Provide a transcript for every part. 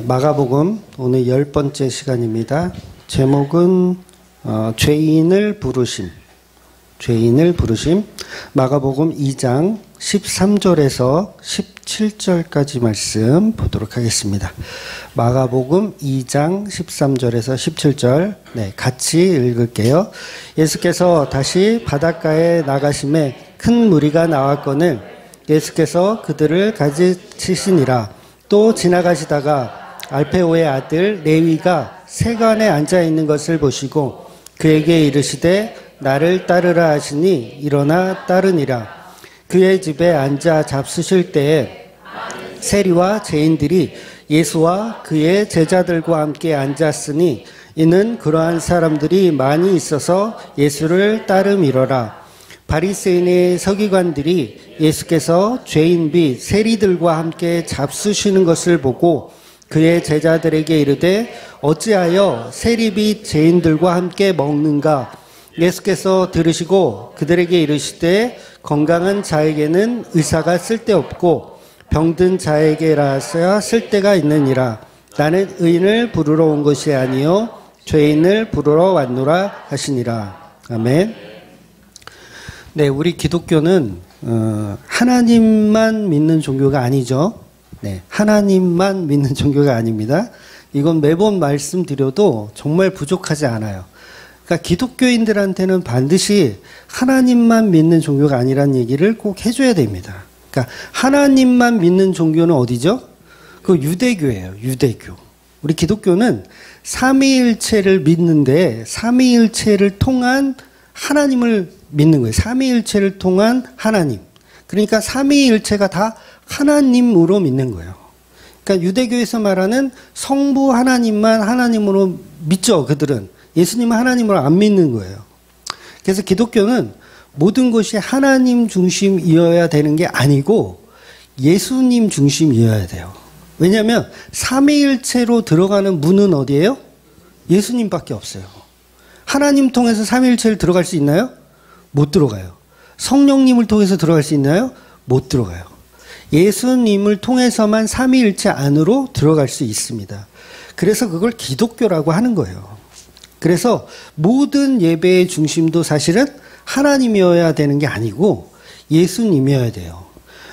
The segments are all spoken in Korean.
마가복음 오늘 10번째 시간입니다. 제목은 죄인을 부르심. 마가복음 2장 13절에서 17절까지 말씀 보도록 하겠습니다. 마가복음 2장 13절에서 17절 같이 읽을게요. 예수께서 다시 바닷가에 나가심에 큰 무리가 나왔거늘 예수께서 그들을 가르치시니라. 또 지나가시다가 알페오의 아들 레위가 세관에 앉아 있는 것을 보시고 그에게 이르시되 나를 따르라 하시니 일어나 따르니라. 그의 집에 앉아 잡수실 때에 세리와 죄인들이 예수와 그의 제자들과 함께 앉았으니 이는 그러한 사람들이 많이 있어서 예수를 따름이러라. 바리새인의 서기관들이 예수께서 죄인 및 세리들과 함께 잡수시는 것을 보고 그의 제자들에게 이르되 어찌하여 세리 및 죄인들과 함께 먹는가? 예수께서 들으시고 그들에게 이르시되 건강한 자에게는 의사가 쓸데없고 병든 자에게라서야 쓸데가 있느니라. 나는 의인을 부르러 온 것이 아니요 죄인을 부르러 왔노라 하시니라. 아멘. 네, 우리 기독교는 하나님만 믿는 종교가 아니죠. 네, 하나님만 믿는 종교가 아닙니다. 이건 매번 말씀드려도 정말 부족하지 않아요. 그러니까 기독교인들한테는 반드시 하나님만 믿는 종교가 아니라는 얘기를 꼭 해줘야 됩니다. 그러니까 하나님만 믿는 종교는 어디죠? 그 유대교예요. 유대교. 우리 기독교는 삼위일체를 믿는데 삼위일체를 통한 하나님을 믿는 거예요. 삼위일체를 통한 하나님. 그러니까 삼위일체가 다 하나님으로 믿는 거예요. 그러니까 유대교에서 말하는 성부 하나님만 하나님으로 믿죠. 그들은. 예수님은 하나님으로 안 믿는 거예요. 그래서 기독교는 모든 것이 하나님 중심이어야 되는 게 아니고 예수님 중심이어야 돼요. 왜냐하면 삼위일체로 들어가는 문은 어디예요? 예수님밖에 없어요. 하나님 통해서 삼위일체를 들어갈 수 있나요? 못 들어가요. 성령님을 통해서 들어갈 수 있나요? 못 들어가요. 예수님을 통해서만 삼위일체 안으로 들어갈 수 있습니다. 그래서 그걸 기독교라고 하는 거예요. 그래서 모든 예배의 중심도 사실은 하나님이어야 되는 게 아니고 예수님이어야 돼요.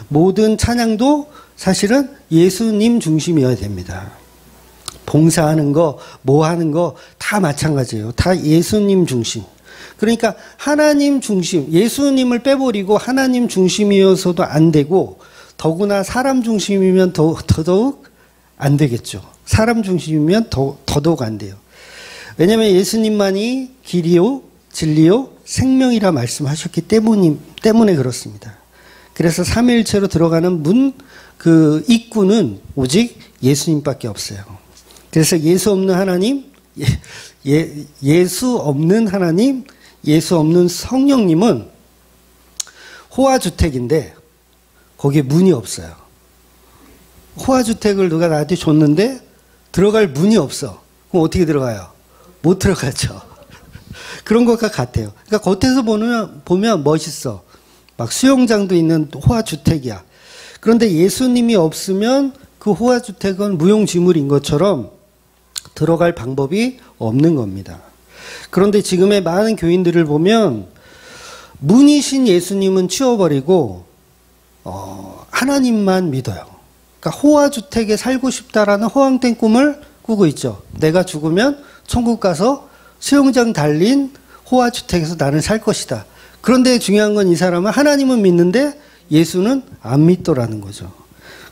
모든 찬양도 사실은 예수님 중심이어야 됩니다. 봉사하는 거, 뭐 하는 거 다 마찬가지예요. 다 예수님 중심. 그러니까 하나님 중심, 예수님을 빼버리고 하나님 중심이어서도 안 되고 더구나 사람 중심이면 더더욱 안 되겠죠. 사람 중심이면 더더욱 안 돼요. 왜냐하면 예수님만이 길이요, 진리요, 생명이라 말씀하셨기 때문에 그렇습니다. 그래서 삼위일체로 들어가는 그 입구는 오직 예수님밖에 없어요. 그래서 예수 없는 하나님, 예수 없는 하나님, 예수 없는 성령님은 호화주택인데 거기에 문이 없어요. 호화주택을 누가 나한테 줬는데 들어갈 문이 없어. 그럼 어떻게 들어가요? 못 들어가죠. 그런 것과 같아요. 그러니까 겉에서 보면 멋있어. 막 수영장도 있는 호화주택이야. 그런데 예수님이 없으면 그 호화주택은 무용지물인 것처럼 들어갈 방법이 없는 겁니다. 그런데 지금의 많은 교인들을 보면 문이신 예수님은 치워버리고 하나님만 믿어요. 그러니까 호화주택에 살고 싶다라는 허황된 꿈을 꾸고 있죠. 내가 죽으면 천국 가서 수영장 달린 호화주택에서 나는 살 것이다. 그런데 중요한 건 이 사람은 하나님은 믿는데 예수는 안 믿더라는 거죠.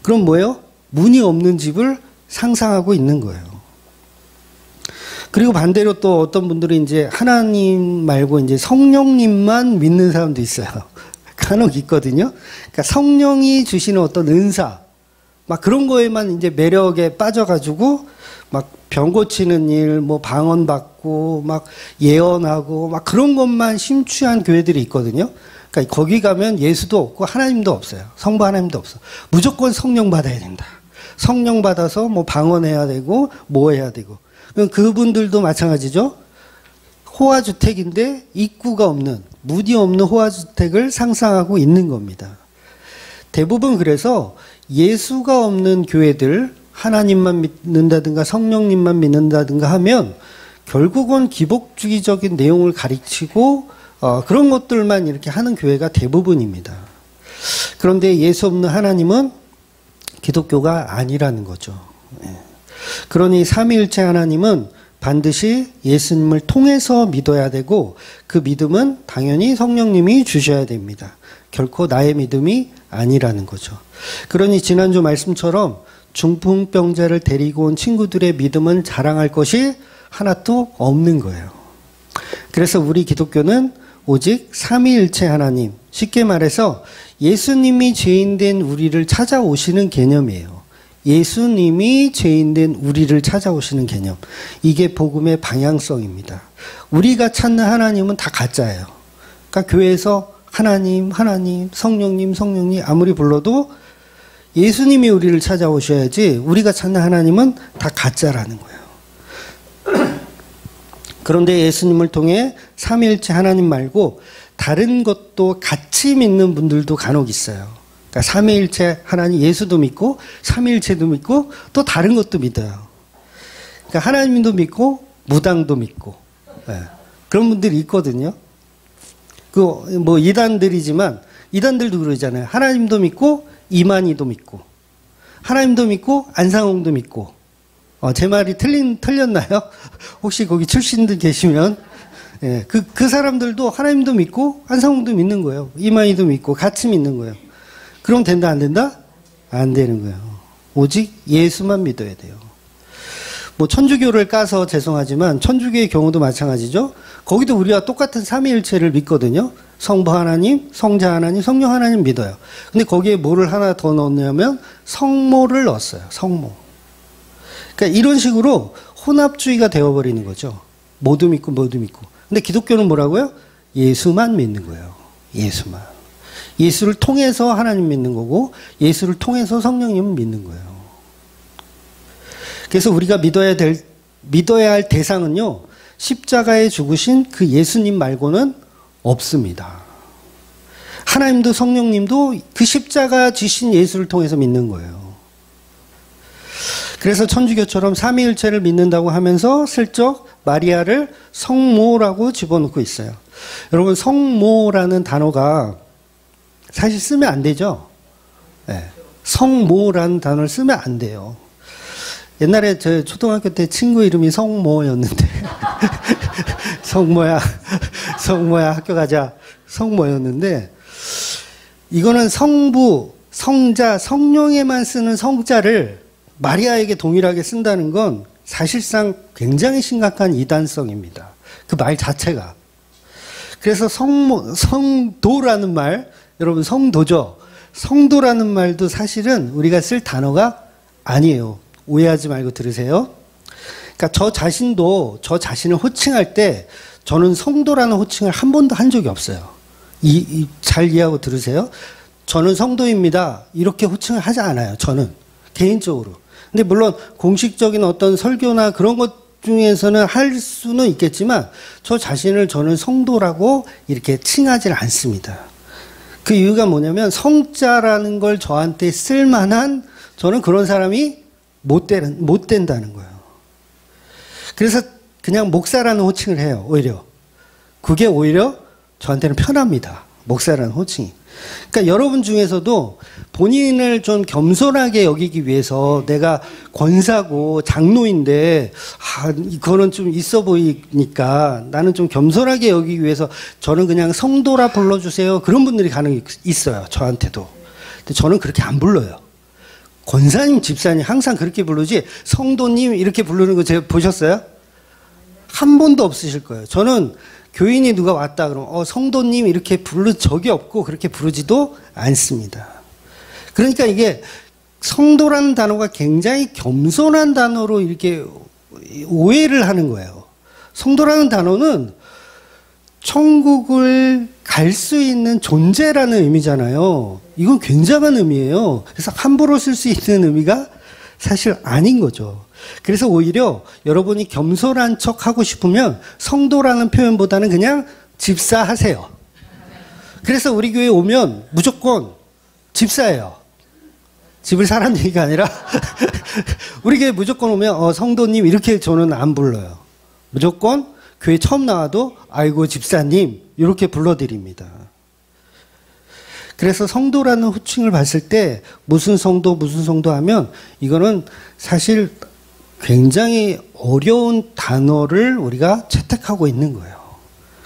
그럼 뭐예요? 문이 없는 집을 상상하고 있는 거예요. 그리고 반대로 또 어떤 분들은 이제 하나님 말고 이제 성령님만 믿는 사람도 있어요. 간혹 있거든요. 그러니까 성령이 주시는 어떤 은사, 막 그런 거에만 이제 매력에 빠져가지고 막 병 고치는 일, 뭐 방언 받고, 막 예언하고, 막 그런 것만 심취한 교회들이 있거든요. 그러니까 거기 가면 예수도 없고 하나님도 없어요. 성부 하나님도 없어. 무조건 성령 받아야 된다. 성령 받아서 뭐 방언해야 되고, 뭐 해야 되고. 그분들도 마찬가지죠. 호화주택인데 입구가 없는, 문이 없는 호화주택을 상상하고 있는 겁니다. 대부분 그래서 예수가 없는 교회들, 하나님만 믿는다든가 성령님만 믿는다든가 하면 결국은 기복주의적인 내용을 가르치고 그런 것들만 이렇게 하는 교회가 대부분입니다. 그런데 예수 없는 하나님은 기독교가 아니라는 거죠. 그러니 삼위일체 하나님은 반드시 예수님을 통해서 믿어야 되고 그 믿음은 당연히 성령님이 주셔야 됩니다. 결코 나의 믿음이 아니라는 거죠. 그러니 지난주 말씀처럼 중풍병자를 데리고 온 친구들의 믿음은 자랑할 것이 하나도 없는 거예요. 그래서 우리 기독교는 오직 삼위일체 하나님, 쉽게 말해서 예수님이 죄인된 우리를 찾아오시는 개념이에요. 예수님이 죄인된 우리를 찾아오시는 개념. 이게 복음의 방향성입니다. 우리가 찾는 하나님은 다 가짜예요. 그러니까 교회에서 하나님, 하나님, 성령님, 성령님 아무리 불러도 예수님이 우리를 찾아오셔야지 우리가 찾는 하나님은 다 가짜라는 거예요. 그런데 예수님을 통해 삼위일체 하나님 말고 다른 것도 같이 믿는 분들도 간혹 있어요. 그러니까 삼위일체 하나님 예수도 믿고 삼위일체도 믿고 또 다른 것도 믿어요. 그러니까 하나님도 믿고 무당도 믿고 그런 분들이 있거든요. 그 뭐 이단들이지만 이단들도 그러잖아요. 하나님도 믿고 이만희도 믿고 하나님도 믿고 안상홍도 믿고 제 말이 틀렸나요? 혹시 거기 출신들 계시면 그 사람들도 하나님도 믿고 안상홍도 믿는 거예요. 이만희도 믿고 같이 믿는 거예요. 그럼 된다 안 된다? 안 되는 거예요. 오직 예수만 믿어야 돼요. 뭐 천주교를 까서 죄송하지만 천주교의 경우도 마찬가지죠. 거기도 우리와 똑같은 삼위일체를 믿거든요. 성부 하나님, 성자 하나님, 성령 하나님 믿어요. 근데 거기에 뭐를 하나 더 넣었냐면 성모를 넣었어요. 성모. 그러니까 이런 식으로 혼합주의가 되어버리는 거죠. 모두 믿고 모두 믿고. 근데 기독교는 뭐라고요? 예수만 믿는 거예요. 예수만. 예수를 통해서 하나님 믿는 거고 예수를 통해서 성령님을 믿는 거예요. 그래서 우리가 믿어야 할 대상은요, 십자가에 죽으신 그 예수님 말고는 없습니다. 하나님도 성령님도 그 십자가 지신 예수를 통해서 믿는 거예요. 그래서 천주교처럼 삼위일체를 믿는다고 하면서 슬쩍 마리아를 성모라고 집어넣고 있어요. 여러분, 성모라는 단어가 사실 쓰면 안 되죠. 성모라는 단어를 쓰면 안 돼요. 옛날에 저 초등학교 때 친구 이름이 성모였는데 성모야 학교 가자 성모였는데 이거는 성부, 성자, 성령에만 쓰는 성자를 마리아에게 동일하게 쓴다는 건 사실상 굉장히 심각한 이단성입니다. 그 말 자체가. 그래서 성도라는 말, 여러분 성도죠. 성도라는 말도 사실은 우리가 쓸 단어가 아니에요. 오해하지 말고 들으세요. 그러니까 저 자신도 저 자신을 호칭할 때 저는 성도라는 호칭을 한 번도 한 적이 없어요. 잘 이해하고 들으세요. 저는 성도입니다. 이렇게 호칭을 하지 않아요. 저는 개인적으로. 근데 물론 공식적인 어떤 설교나 그런 것 중에서는 할 수는 있겠지만 저 자신을 저는 성도라고 이렇게 칭하지 않습니다. 그 이유가 뭐냐면 성자라는 걸 저한테 쓸만한 저는 그런 사람이 못 된다는 거예요. 그래서 그냥 목사라는 호칭을 해요. 오히려. 그게 오히려 저한테는 편합니다. 목사라는 호칭이. 그러니까 여러분 중에서도 본인을 좀 겸손하게 여기기 위해서 내가 권사고 장로인데 이거는 좀 있어 보이니까 나는 좀 겸손하게 여기기 위해서 저는 그냥 성도라 불러주세요. 그런 분들이 간혹 있어요. 저한테도. 근데 저는 그렇게 안 불러요. 권사님, 집사님 항상 그렇게 부르지 성도님 이렇게 부르는 거 제가 보셨어요? 한 번도 없으실 거예요. 저는 교인이 누가 왔다 그러면 성도님 이렇게 부른 적이 없고 그렇게 부르지도 않습니다. 그러니까 이게 성도라는 단어가 굉장히 겸손한 단어로 이렇게 오해를 하는 거예요. 성도라는 단어는 천국을 갈 수 있는 존재라는 의미잖아요. 이건 굉장한 의미예요. 그래서 함부로 쓸 수 있는 의미가 사실 아닌 거죠. 그래서 오히려 여러분이 겸손한 척 하고 싶으면 성도라는 표현보다는 그냥 집사 하세요. 그래서 우리 교회 오면 무조건 집사예요. 집을 사란 얘기가 아니라 우리 교회 무조건 오면 성도님 이렇게 저는 안 불러요. 무조건 교회 처음 나와도 아이고 집사님 이렇게 불러드립니다. 그래서 성도라는 호칭을 봤을 때 무슨 성도 하면 이거는 사실 굉장히 어려운 단어를 우리가 채택하고 있는 거예요.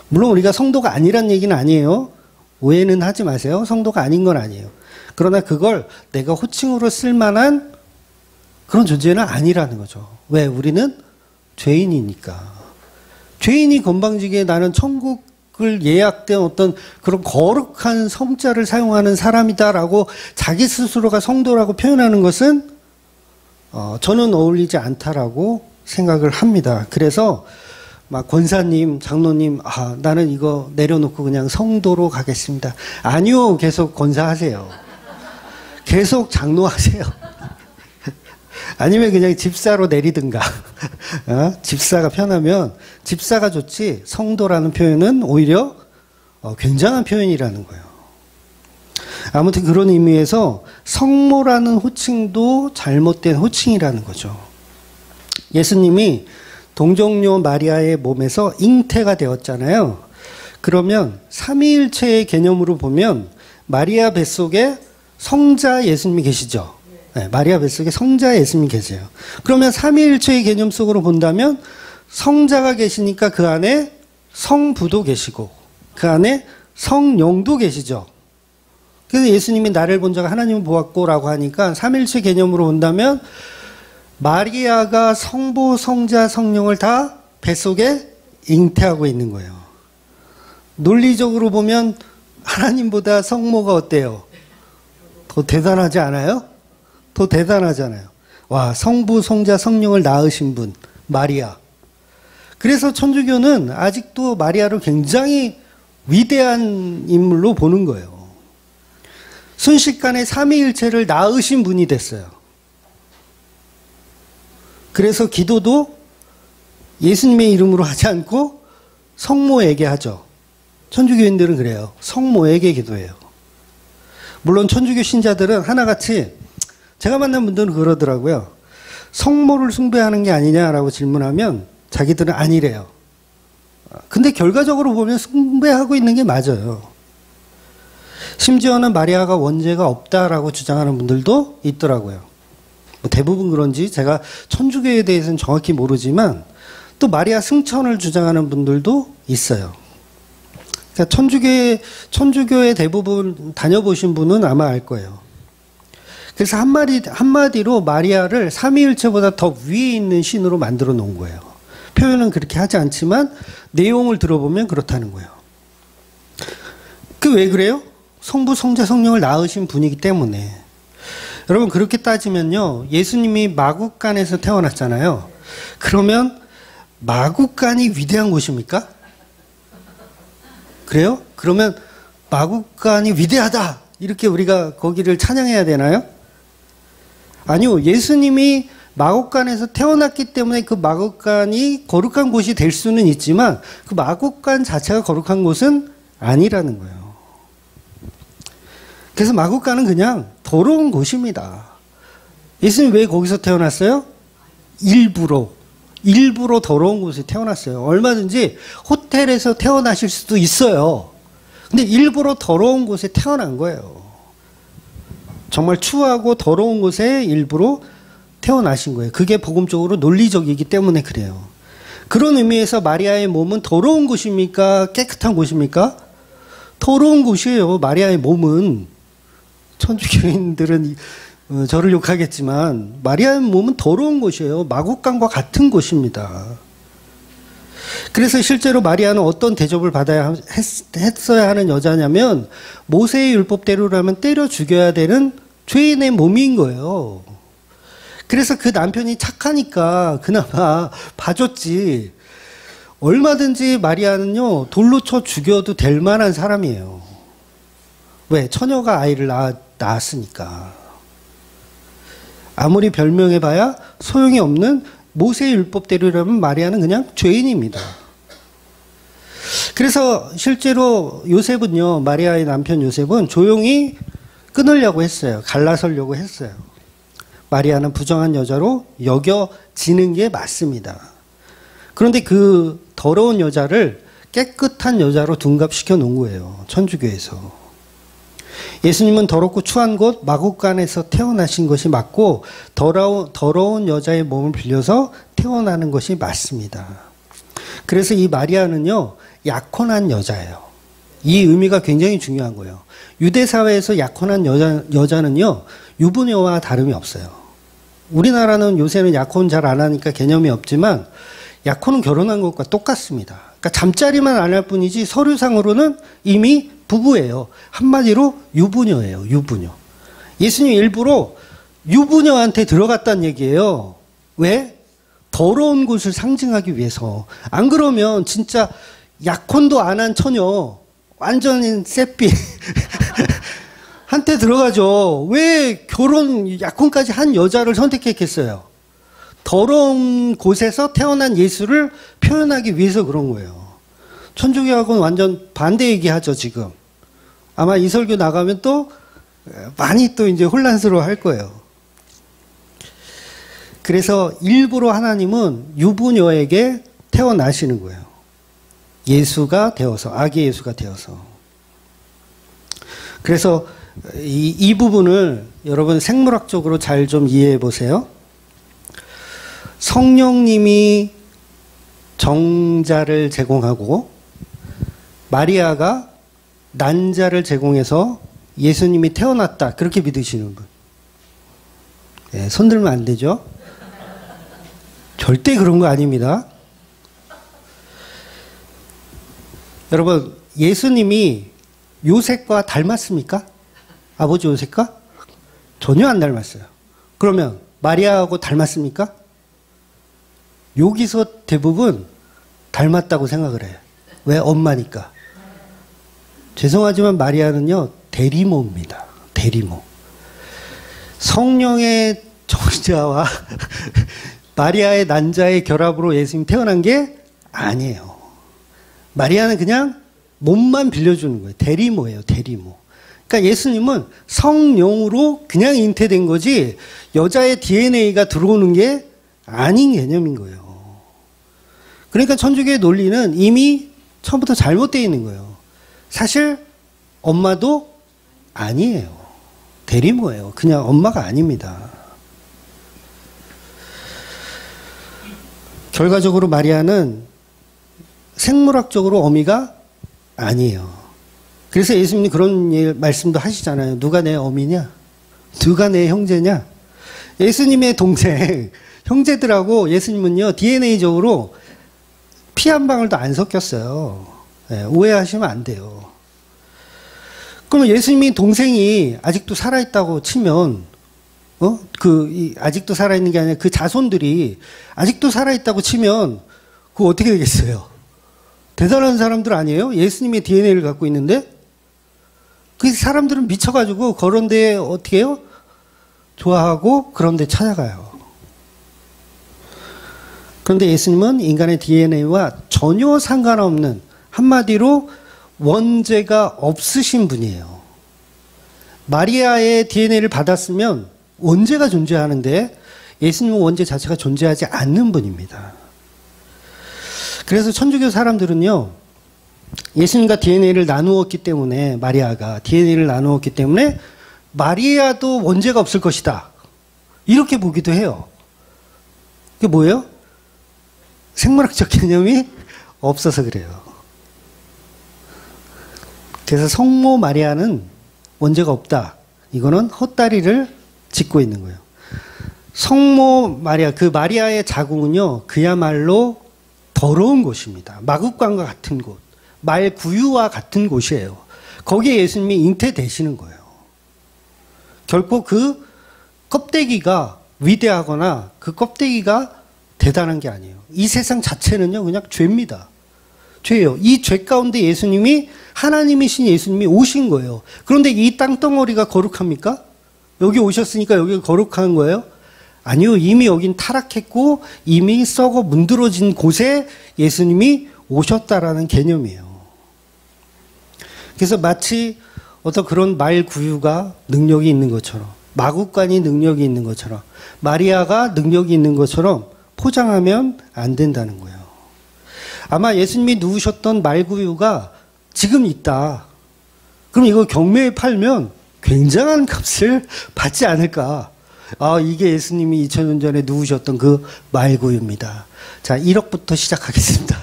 물론 우리가 성도가 아니란 얘기는 아니에요. 오해는 하지 마세요. 성도가 아닌 건 아니에요. 그러나 그걸 내가 호칭으로 쓸만한 그런 존재는 아니라는 거죠. 왜? 우리는 죄인이니까. 죄인이 건방지게 나는 천국을 예약된 어떤 그런 거룩한 성자를 사용하는 사람이다라고 자기 스스로가 성도라고 표현하는 것은 저는 어울리지 않다라고 생각을 합니다. 그래서 막 권사님, 장로님, 나는 이거 내려놓고 그냥 성도로 가겠습니다. 아니요, 계속 권사하세요. 계속 장로하세요. 아니면 그냥 집사로 내리든가. 집사가 편하면 집사가 좋지 성도라는 표현은 오히려 굉장한 표현이라는 거예요. 아무튼 그런 의미에서 성모라는 호칭도 잘못된 호칭이라는 거죠. 예수님이 동정녀 마리아의 몸에서 잉태가 되었잖아요. 그러면 삼위일체의 개념으로 보면 마리아 뱃속에 성자 예수님이 계시죠. 네, 마리아 뱃속에 성자 예수님이 계세요. 그러면 삼위일체의 개념 속으로 본다면 성자가 계시니까 그 안에 성부도 계시고 그 안에 성령도 계시죠. 그래서 예수님이 나를 본 자가 하나님을 보았고라고 하니까 삼위일체 개념으로 본다면 마리아가 성부, 성자, 성령을 다 뱃속에 잉태하고 있는 거예요. 논리적으로 보면 하나님보다 성모가 어때요? 더 대단하지 않아요? 더 대단하잖아요. 와, 성부, 성자, 성령을 낳으신 분, 마리아. 그래서 천주교는 아직도 마리아를 굉장히 위대한 인물로 보는 거예요. 순식간에 삼위일체를 낳으신 분이 됐어요. 그래서 기도도 예수님의 이름으로 하지 않고 성모에게 하죠. 천주교인들은 그래요. 성모에게 기도해요. 물론 천주교 신자들은 하나같이 제가 만난 분들은 그러더라고요. 성모를 숭배하는 게 아니냐라고 질문하면 자기들은 아니래요. 근데 결과적으로 보면 숭배하고 있는 게 맞아요. 심지어는 마리아가 원죄가 없다라고 주장하는 분들도 있더라고요. 대부분 그런지 제가 천주교에 대해서는 정확히 모르지만 또 마리아 승천을 주장하는 분들도 있어요. 그러니까 천주교의 대부분 다녀보신 분은 아마 알 거예요. 그래서 한마디로 마리아를 삼위일체보다 더 위에 있는 신으로 만들어 놓은 거예요. 표현은 그렇게 하지 않지만 내용을 들어보면 그렇다는 거예요. 왜 그래요? 성부, 성자, 성령을 낳으신 분이기 때문에. 여러분 그렇게 따지면요. 예수님이 마국간에서 태어났잖아요. 그러면 마국간이 위대한 곳입니까? 그래요? 그러면 마국간이 위대하다. 이렇게 우리가 거기를 찬양해야 되나요? 아니요. 예수님이 마국간에서 태어났기 때문에 그 마국간이 거룩한 곳이 될 수는 있지만 그 마국간 자체가 거룩한 곳은 아니라는 거예요. 그래서 마국간은 그냥 더러운 곳입니다. 예수님 왜 거기서 태어났어요? 일부러 더러운 곳에 태어났어요. 얼마든지 호텔에서 태어나실 수도 있어요. 근데 일부러 더러운 곳에 태어난 거예요. 정말 추하고 더러운 곳에 일부러 태어나신 거예요. 그게 복음적으로 논리적이기 때문에 그래요. 그런 의미에서 마리아의 몸은 더러운 곳입니까? 깨끗한 곳입니까? 더러운 곳이에요. 마리아의 몸은. 천주교인들은 저를 욕하겠지만 마리아의 몸은 더러운 곳이에요. 마국간과 같은 곳입니다. 그래서 실제로 마리아는 어떤 대접을 받아야 했어야 하는 여자냐면 모세의 율법대로라면 때려 죽여야 되는 죄인의 몸인 거예요. 그래서 그 남편이 착하니까 그나마 봐줬지. 얼마든지 마리아는요 돌로 쳐 죽여도 될 만한 사람이에요. 왜? 처녀가 아이를 낳았으니까. 아무리 별명해봐야 소용이 없는 모세의 율법대로라면 마리아는 그냥 죄인입니다. 그래서 실제로 요셉은요, 마리아의 남편 요셉은 조용히 끊으려고 했어요. 갈라서려고 했어요. 마리아는 부정한 여자로 여겨지는 게 맞습니다. 그런데 그 더러운 여자를 깨끗한 여자로 둔갑시켜 놓은 거예요. 천주교에서. 예수님은 더럽고 추한 곳 마국간에서 태어나신 것이 맞고 더러운 여자의 몸을 빌려서 태어나는 것이 맞습니다. 그래서 이 마리아는요, 약혼한 여자예요. 이 의미가 굉장히 중요한 거예요. 유대 사회에서 약혼한 여자는요, 유부녀와 다름이 없어요. 우리나라는 요새는 약혼 잘 안 하니까 개념이 없지만 약혼은 결혼한 것과 똑같습니다. 그러니까 잠자리만 안 할 뿐이지 서류상으로는 이미 부부예요. 한마디로 유부녀예요. 유부녀. 예수님 일부러 유부녀한테 들어갔다는 얘기예요. 왜? 더러운 곳을 상징하기 위해서. 안 그러면 진짜 약혼도 안 한 처녀, 완전히 쎄삐 한테 들어가죠. 왜 약혼까지 한 여자를 선택했겠어요? 더러운 곳에서 태어난 예수를 표현하기 위해서 그런 거예요. 천주교하고는 완전 반대 얘기하죠, 지금. 아마 이 설교 나가면 또 많이 또 이제 혼란스러워 할 거예요. 그래서 일부러 하나님은 유부녀에게 태어나시는 거예요. 예수가 되어서, 아기 예수가 되어서. 그래서 이 부분을 여러분 생물학적으로 잘 좀 이해해 보세요. 성령님이 정자를 제공하고 마리아가 난자를 제공해서 예수님이 태어났다. 그렇게 믿으시는 분. 네, 손 들면 안 되죠? 절대 그런 거 아닙니다. 여러분, 예수님이 요셉과 닮았습니까? 아버지 요셉과? 전혀 안 닮았어요. 그러면 마리아하고 닮았습니까? 여기서 대부분 닮았다고 생각을 해요. 왜? 엄마니까. 죄송하지만 마리아는요, 대리모입니다. 대리모. 성령의 정자와 마리아의 난자의 결합으로 예수님 태어난 게 아니에요. 마리아는 그냥 몸만 빌려주는 거예요. 대리모예요. 대리모. 그러니까 예수님은 성령으로 그냥 잉태된 거지 여자의 DNA가 들어오는 게 아닌 개념인 거예요. 그러니까 천주교의 논리는 이미 처음부터 잘못되어 있는 거예요. 사실 엄마도 아니에요. 대리모예요. 그냥 엄마가 아닙니다. 결과적으로 마리아는 생물학적으로 어미가 아니에요. 그래서 예수님이 그런 말씀도 하시잖아요. 누가 내 어미냐? 누가 내 형제냐? 예수님의 동생, 형제들하고 예수님은요, DNA적으로 피 한 방울도 안 섞였어요. 네, 오해하시면 안 돼요. 그러면 예수님이 동생이 아직도 살아있다고 치면, 아직도 살아있는 게 아니라 그 자손들이 아직도 살아있다고 치면, 그거 어떻게 되겠어요? 대단한 사람들 아니에요? 예수님의 DNA를 갖고 있는데? 그 사람들은 미쳐가지고 그런 데 어떻게 해요? 좋아하고 그런 데 찾아가요. 그런데 예수님은 인간의 DNA와 전혀 상관없는, 한마디로 원죄가 없으신 분이에요. 마리아의 DNA를 받았으면 원죄가 존재하는데 예수님은 원죄 자체가 존재하지 않는 분입니다. 그래서 천주교 사람들은요, 예수님과 DNA를 나누었기 때문에, 마리아가 DNA를 나누었기 때문에 마리아도 원죄가 없을 것이다. 이렇게 보기도 해요. 그게 뭐예요? 생물학적 개념이 없어서 그래요. 그래서 성모 마리아는 원죄가 없다. 이거는 헛다리를 짚고 있는 거예요. 성모 마리아, 그 마리아의 자궁은요, 그야말로 더러운 곳입니다. 마국간과 같은 곳, 말구유와 같은 곳이에요. 거기에 예수님이 잉태되시는 거예요. 결코 그 껍데기가 위대하거나 그 껍데기가 대단한 게 아니에요. 이 세상 자체는요, 그냥 죄입니다. 죄예요. 이 죄 가운데 예수님이, 하나님이신 예수님이 오신 거예요. 그런데 이 땅덩어리가 거룩합니까? 여기 오셨으니까 여기가 거룩한 거예요? 아니요. 이미 여긴 타락했고 이미 썩어 문드러진 곳에 예수님이 오셨다라는 개념이에요. 그래서 마치 어떤 그런 말 구유가 능력이 있는 것처럼, 마구간이 능력이 있는 것처럼, 마리아가 능력이 있는 것처럼 포장하면 안 된다는 거예요. 아마 예수님이 누우셨던 말구유가 지금 있다. 그럼 이거 경매에 팔면 굉장한 값을 받지 않을까. 아, 이게 예수님이 2000년 전에 누우셨던 그 말구유입니다. 자, 1억부터 시작하겠습니다.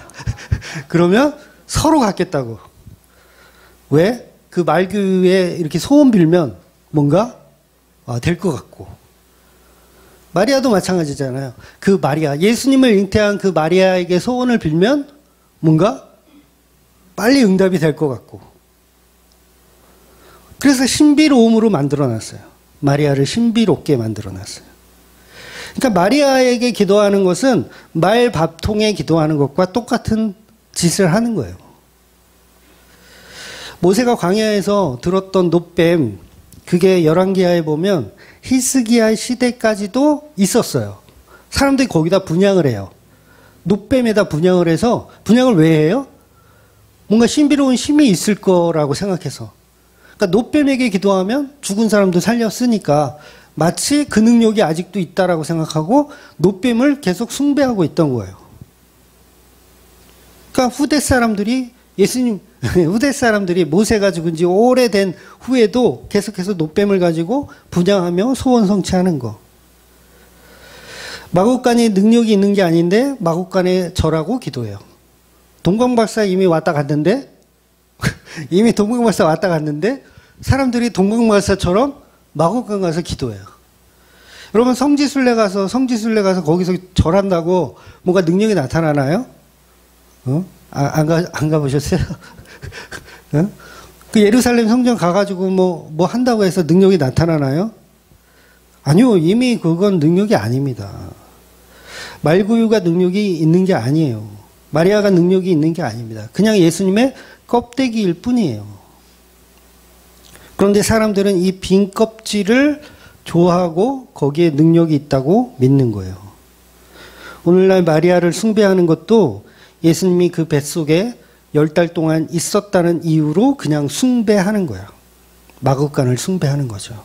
그러면 서로 갖겠다고. 왜? 그 말구유에 이렇게 소원 빌면 뭔가 될 것 같고. 마리아도 마찬가지잖아요. 그 마리아, 예수님을 잉태한 그 마리아에게 소원을 빌면 뭔가 빨리 응답이 될 것 같고. 그래서 신비로움으로 만들어놨어요. 마리아를 신비롭게 만들어놨어요. 그러니까 마리아에게 기도하는 것은 말 밥통에 기도하는 것과 똑같은 짓을 하는 거예요. 모세가 광야에서 들었던 놋뱀, 그게 열왕기하에 보면 히스기야 시대까지도 있었어요. 사람들이 거기다 분향을 해요. 놋뱀에다 분향을 해서, 분향을 왜 해요? 뭔가 신비로운 힘이 있을 거라고 생각해서. 그러니까 놋뱀에게 기도하면 죽은 사람도 살렸으니까 마치 그 능력이 아직도 있다라고 생각하고 놋뱀을 계속 숭배하고 있던 거예요. 그러니까 후대 사람들이 후대 사람들이 모세가 죽은 지 오래된 후에도 계속해서 놋뱀을 가지고 분향하며 소원 성취하는 거. 마구간에 능력이 있는 게 아닌데 마구간에 절하고 기도해요. 동방박사 이미 왔다 갔는데 이미 동방박사 왔다 갔는데 사람들이 동방박사처럼 마구간 가서 기도해요. 여러분 성지순례 가서 거기서 절한다고 뭔가 능력이 나타나나요? 안 가보셨어요? 그 예루살렘 성전 가가지고 뭐 한다고 해서 능력이 나타나나요? 아니요, 이미 그건 능력이 아닙니다. 말구유가 능력이 있는 게 아니에요. 마리아가 능력이 있는 게 아닙니다. 그냥 예수님의 껍데기일 뿐이에요. 그런데 사람들은 이 빈 껍질을 좋아하고 거기에 능력이 있다고 믿는 거예요. 오늘날 마리아를 숭배하는 것도 예수님이 그 뱃속에 10달 동안 있었다는 이유로 그냥 숭배하는 거야. 마구간을 숭배하는 거죠.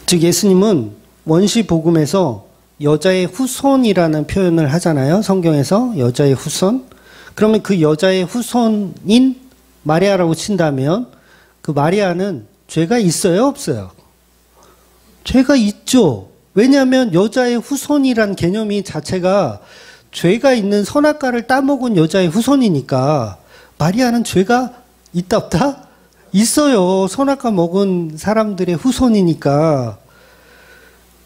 즉 예수님은 원시 복음에서 여자의 후손이라는 표현을 하잖아요. 성경에서 여자의 후손. 그러면 그 여자의 후손인 마리아라고 친다면 그 마리아는 죄가 있어요? 없어요? 죄가 있죠. 왜냐하면 여자의 후손이란 개념이 자체가 죄가 있는 선악과를 따먹은 여자의 후손이니까 마리아는 죄가 있다 없다? 있어요. 선악과 먹은 사람들의 후손이니까.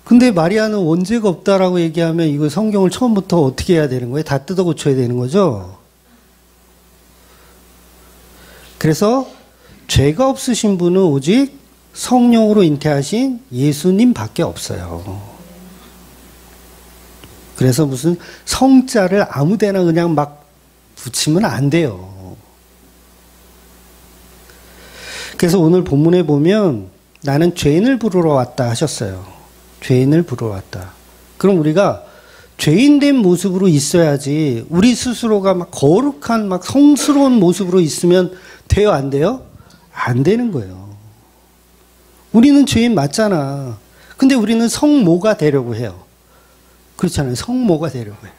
근데 마리아는 원죄가 없다라고 얘기하면 이거 성경을 처음부터 어떻게 해야 되는 거예요? 다 뜯어 고쳐야 되는 거죠? 그래서 죄가 없으신 분은 오직 성령으로 잉태하신 예수님밖에 없어요. 그래서 무슨 성자를 아무데나 그냥 막 붙이면 안 돼요. 그래서 오늘 본문에 보면 나는 죄인을 부르러 왔다 하셨어요. 죄인을 부르러 왔다. 그럼 우리가 죄인된 모습으로 있어야지 우리 스스로가 막 거룩한 막 성스러운 모습으로 있으면 돼요? 안 돼요? 안 되는 거예요. 우리는 죄인 맞잖아. 근데 우리는 성모가 되려고 해요. 그렇잖아요. 성모가 되려고 해요.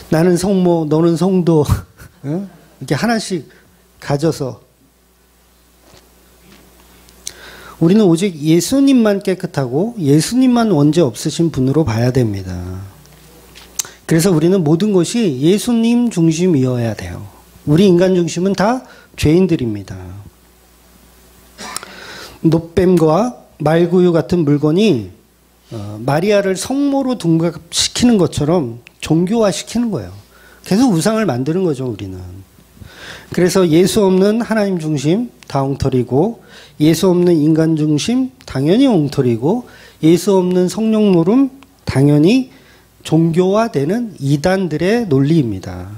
나는 성모, 너는 성도. 이렇게 하나씩 가져서. 우리는 오직 예수님만 깨끗하고 예수님만 원죄 없으신 분으로 봐야 됩니다. 그래서 우리는 모든 것이 예수님 중심이어야 돼요. 우리 인간 중심은 다 죄인들입니다. 놋뱀과 말구유 같은 물건이 마리아를 성모로 둔갑시키는 것처럼 종교화시키는 거예요. 계속 우상을 만드는 거죠, 우리는. 그래서 예수 없는 하나님 중심 다 엉터리고, 예수 없는 인간 중심 당연히 엉터리고, 예수 없는 성령 노름 당연히 종교화되는 이단들의 논리입니다.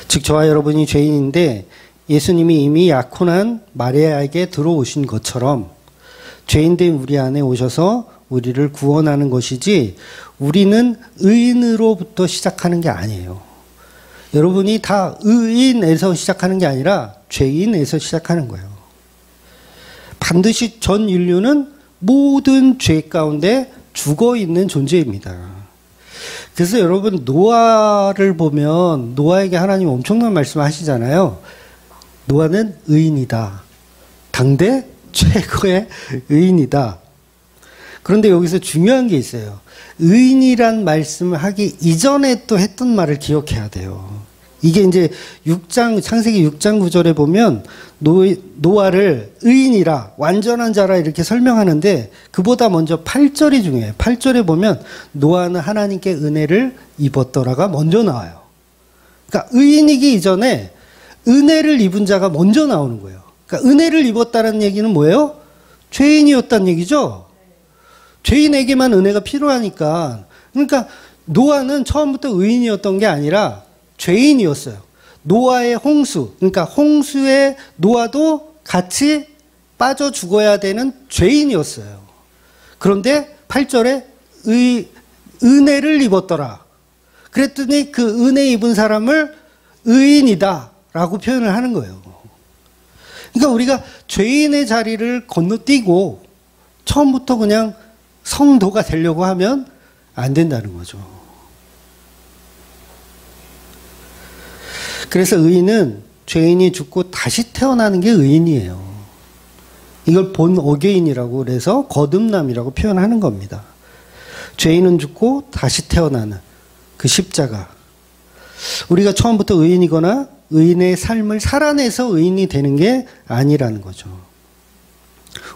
즉 저와 여러분이 죄인인데 예수님이 이미 약혼한 마리아에게 들어오신 것처럼 죄인된 우리 안에 오셔서 우리를 구원하는 것이지 우리는 의인으로부터 시작하는 게 아니에요. 여러분이 다 의인에서 시작하는 게 아니라 죄인에서 시작하는 거예요. 반드시 전 인류는 모든 죄 가운데 죽어 있는 존재입니다. 그래서 여러분 노아를 보면 노아에게 하나님 엄청난 말씀 하시잖아요. 노아는 의인이다. 당대 최고의 의인이다. 그런데 여기서 중요한 게 있어요. 의인이란 말씀을 하기 이전에 또 했던 말을 기억해야 돼요. 이게 이제 6장, 창세기 6장 9절에 보면 노아를 의인이라, 완전한 자라 이렇게 설명하는데 그보다 먼저 8절이 중요해요. 8절에 보면 노아는 하나님께 은혜를 입었더라가 먼저 나와요. 그러니까 의인이기 이전에 은혜를 입은 자가 먼저 나오는 거예요. 그러니까 은혜를 입었다는 얘기는 뭐예요? 죄인이었다는 얘기죠. 죄인에게만 은혜가 필요하니까. 그러니까 노아는 처음부터 의인이었던 게 아니라 죄인이었어요. 노아의 홍수, 그러니까 홍수에 노아도 같이 빠져 죽어야 되는 죄인이었어요. 그런데 8절에 은혜를 입었더라. 그랬더니 그 은혜 입은 사람을 의인이다 라고 표현을 하는 거예요. 그러니까 우리가 죄인의 자리를 건너뛰고 처음부터 그냥 성도가 되려고 하면 안 된다는 거죠. 그래서 의인은 죄인이 죽고 다시 태어나는 게 의인이에요. 이걸 본 어게인이라고 그래서 거듭남이라고 표현하는 겁니다. 죄인은 죽고 다시 태어나는 그 십자가. 우리가 처음부터 의인이거나 의인의 삶을 살아내서 의인이 되는 게 아니라는 거죠.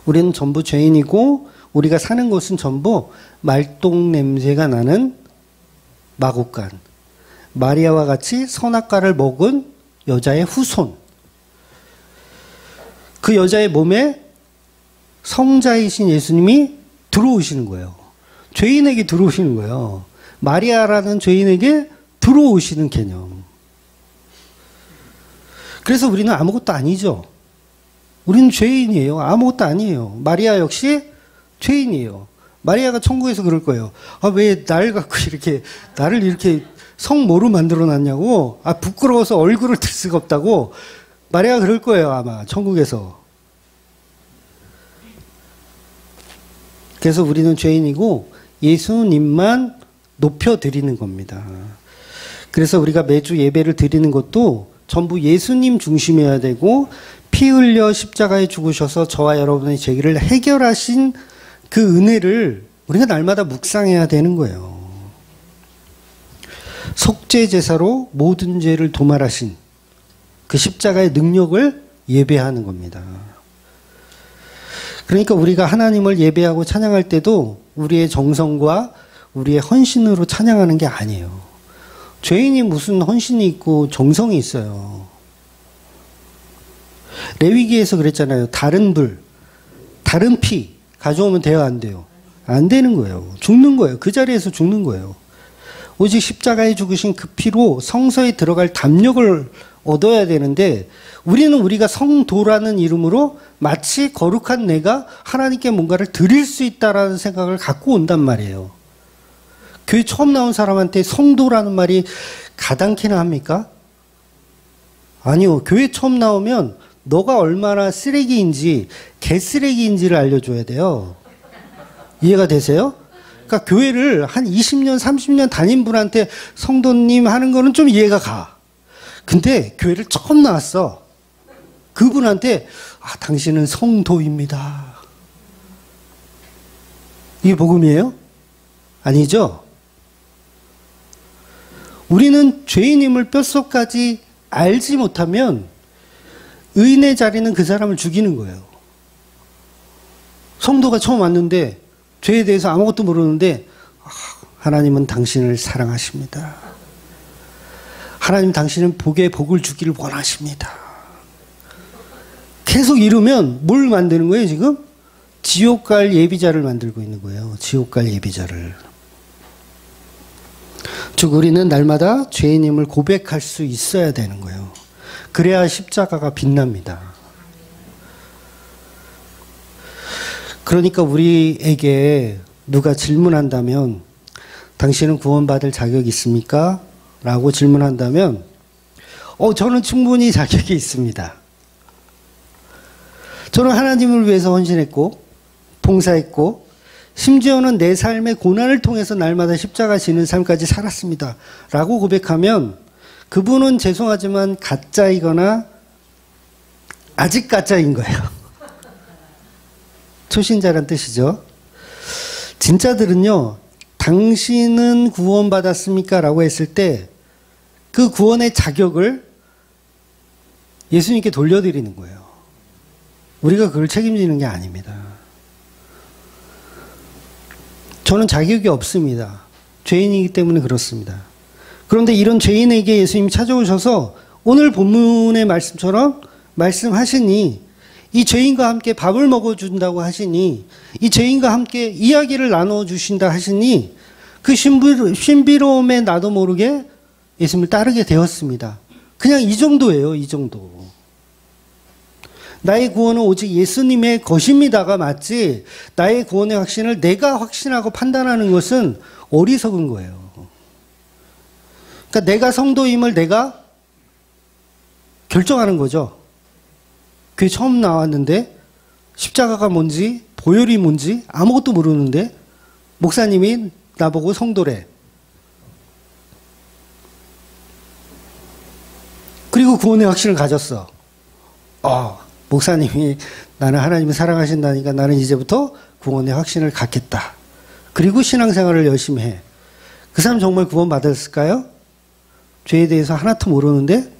우리는 전부 죄인이고 우리가 사는 곳은 전부 말똥 냄새가 나는 마곡간. 마리아와 같이 선악과를 먹은 여자의 후손. 그 여자의 몸에 성자이신 예수님이 들어오시는 거예요. 죄인에게 들어오시는 거예요. 마리아라는 죄인에게 들어오시는 개념. 그래서 우리는 아무것도 아니죠. 우리는 죄인이에요. 아무것도 아니에요. 마리아 역시 죄인이에요. 마리아가 천국에서 그럴 거예요. 아, 왜 날 갖고 나를 이렇게 성모로 만들어 놨냐고. 아, 부끄러워서 얼굴을 들 수가 없다고. 마리아가 그럴 거예요, 아마 천국에서. 그래서 우리는 죄인이고 예수님만 높여드리는 겁니다. 그래서 우리가 매주 예배를 드리는 것도 전부 예수님 중심이어야 되고 피 흘려 십자가에 죽으셔서 저와 여러분의 죄를 해결하신 그 은혜를 우리가 날마다 묵상해야 되는 거예요. 속죄제사로 모든 죄를 도말하신 그 십자가의 능력을 예배하는 겁니다. 그러니까 우리가 하나님을 예배하고 찬양할 때도 우리의 정성과 우리의 헌신으로 찬양하는 게 아니에요. 죄인이 무슨 헌신이 있고 정성이 있어요. 레위기에서 그랬잖아요. 다른 불, 다른 피 가져오면 돼요, 안 돼요? 안 되는 거예요. 죽는 거예요. 그 자리에서 죽는 거예요. 오직 십자가에 죽으신 그 피로 성소에 들어갈 담력을 얻어야 되는데 우리는 우리가 성도라는 이름으로 마치 거룩한 내가 하나님께 뭔가를 드릴 수 있다라는 생각을 갖고 온단 말이에요. 교회 처음 나온 사람한테 성도라는 말이 가당키나 합니까? 아니요. 교회 처음 나오면 너가 얼마나 쓰레기인지 개쓰레기인지를 알려줘야 돼요. 이해가 되세요? 그러니까 교회를 한 20년, 30년 다닌 분한테 성도님 하는 거는 좀 이해가 가. 근데 교회를 처음 나왔어. 그분한테 아, 당신은 성도입니다. 이게 복음이에요? 아니죠? 우리는 죄인임을 뼛속까지 알지 못하면 의인의 자리는 그 사람을 죽이는 거예요. 성도가 처음 왔는데 죄에 대해서 아무것도 모르는데 하나님은 당신을 사랑하십니다. 하나님 당신은 복에 복을 주기를 원하십니다. 계속 이러면 뭘 만드는 거예요 지금? 지옥 갈 예비자를 만들고 있는 거예요. 지옥 갈 예비자를. 즉 우리는 날마다 죄인임을 고백할 수 있어야 되는 거예요. 그래야 십자가가 빛납니다. 그러니까 우리에게 누가 질문한다면 당신은 구원받을 자격이 있습니까? 라고 질문한다면 저는 충분히 자격이 있습니다. 저는 하나님을 위해서 헌신했고 봉사했고 심지어는 내 삶의 고난을 통해서 날마다 십자가 지는 삶까지 살았습니다. 라고 고백하면 그분은 죄송하지만 가짜이거나 아직 가짜인 거예요. 초신자란 뜻이죠. 진짜들은요, 당신은 구원받았습니까? 라고 했을 때 그 구원의 자격을 예수님께 돌려드리는 거예요. 우리가 그걸 책임지는 게 아닙니다. 저는 자격이 없습니다. 죄인이기 때문에 그렇습니다. 그런데 이런 죄인에게 예수님이 찾아오셔서 오늘 본문의 말씀처럼 말씀하시니, 이 죄인과 함께 밥을 먹어준다고 하시니, 이 죄인과 함께 이야기를 나눠주신다 하시니, 그 신비로움에 나도 모르게 예수님을 따르게 되었습니다. 그냥 이 정도예요, 이 정도. 나의 구원은 오직 예수님의 것입니다가 맞지, 나의 구원의 확신을 내가 확신하고 판단하는 것은 어리석은 거예요. 그러니까 내가 성도임을 내가 결정하는 거죠. 교회 처음 나왔는데 십자가가 뭔지 보혈이 뭔지 아무것도 모르는데 목사님이 나보고 성도래. 그리고 구원의 확신을 가졌어. 목사님이 나는 하나님을 사랑하신다니까 나는 이제부터 구원의 확신을 갖겠다. 그리고 신앙생활을 열심히 해. 그 사람 정말 구원 받았을까요? 죄에 대해서 하나도 모르는데?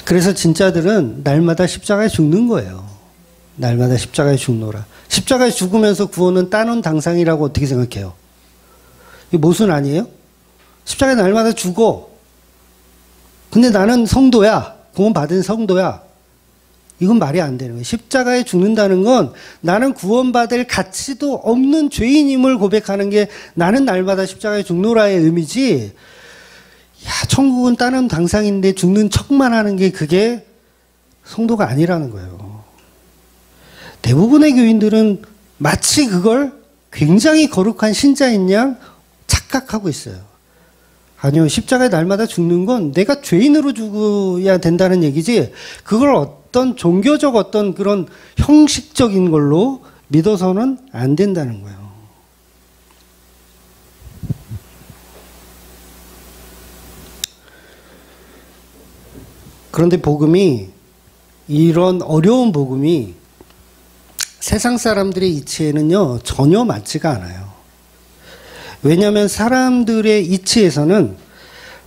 그래서 진짜들은 날마다 십자가에 죽는 거예요. 날마다 십자가에 죽노라. 십자가에 죽으면서 구원은 따놓은 당상이라고 어떻게 생각해요? 이게 모순 아니에요? 십자가에 날마다 죽어. 근데 나는 성도야. 구원 받은 성도야. 이건 말이 안 되는 거예요. 십자가에 죽는다는 건 나는 구원받을 가치도 없는 죄인임을 고백하는 게 나는 날마다 십자가에 죽노라의 의미지, 천국은 따놓은 당상인데 죽는 척만 하는 게 그게 성도가 아니라는 거예요. 대부분의 교인들은 마치 그걸 굉장히 거룩한 신자인 양 착각하고 있어요. 아니요, 십자가에 날마다 죽는 건 내가 죄인으로 죽어야 된다는 얘기지, 그걸 어떤 종교적 어떤 그런 형식적인 걸로 믿어서는 안 된다는 거예요. 그런데 복음이, 이런 어려운 복음이 세상 사람들의 이치에는요 전혀 맞지가 않아요. 왜냐하면 사람들의 이치에서는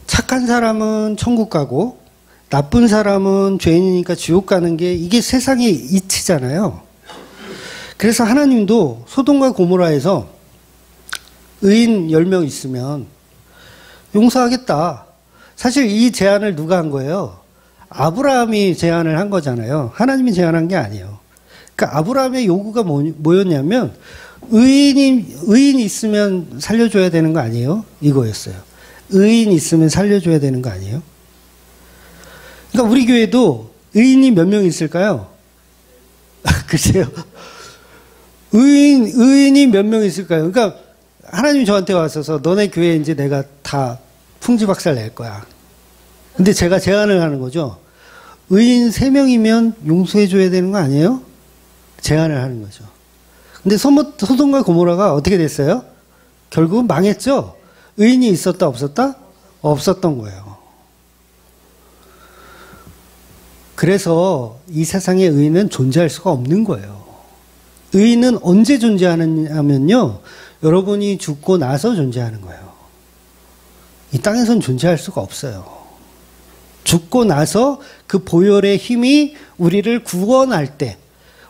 착한 사람은 천국 가고 나쁜 사람은 죄인이니까 지옥 가는 게 이게 세상의 이치잖아요. 그래서 하나님도 소돔과 고모라에서 의인 10명 있으면 용서하겠다. 사실 이 제안을 누가 한 거예요? 아브라함이 제안을 한 거잖아요. 하나님이 제안한 게 아니에요. 그러니까 아브라함의 요구가 뭐였냐면 의인 있으면 살려줘야 되는 거 아니에요? 이거였어요. 의인 있으면 살려줘야 되는 거 아니에요? 그러니까 우리 교회도 의인이 몇 명 있을까요? 글쎄요. 의인이 몇 명 있을까요? 그러니까 하나님이 저한테 와서서 너네 교회에 이제 내가 다 풍지박살 낼 거야. 근데 제가 제안을 하는 거죠. 의인 3명이면 용서해줘야 되는 거 아니에요? 제안을 하는 거죠. 근데 소돔과 고모라가 어떻게 됐어요? 결국은 망했죠? 의인이 있었다 없었다? 없었던 거예요. 그래서 이 세상에 의인은 존재할 수가 없는 거예요. 의인은 언제 존재하느냐면요, 여러분이 죽고 나서 존재하는 거예요. 이 땅에선 존재할 수가 없어요. 죽고 나서 그 보혈의 힘이 우리를 구원할 때,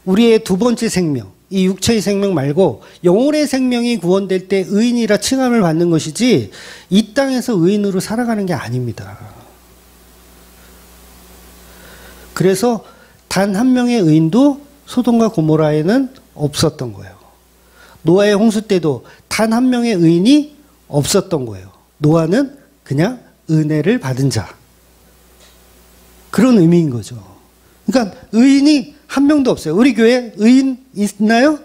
우리의 두 번째 생명, 이 육체의 생명 말고 영혼의 생명이 구원될 때 의인이라 칭함을 받는 것이지, 이 땅에서 의인으로 살아가는 게 아닙니다. 그래서 단 한 명의 의인도 소돔과 고모라에는 없었던 거예요. 노아의 홍수 때도 단 한 명의 의인이 없었던 거예요. 노아는 그냥 은혜를 받은 자. 그런 의미인 거죠. 그러니까 의인이 한 명도 없어요. 우리 교회 의인 있나요?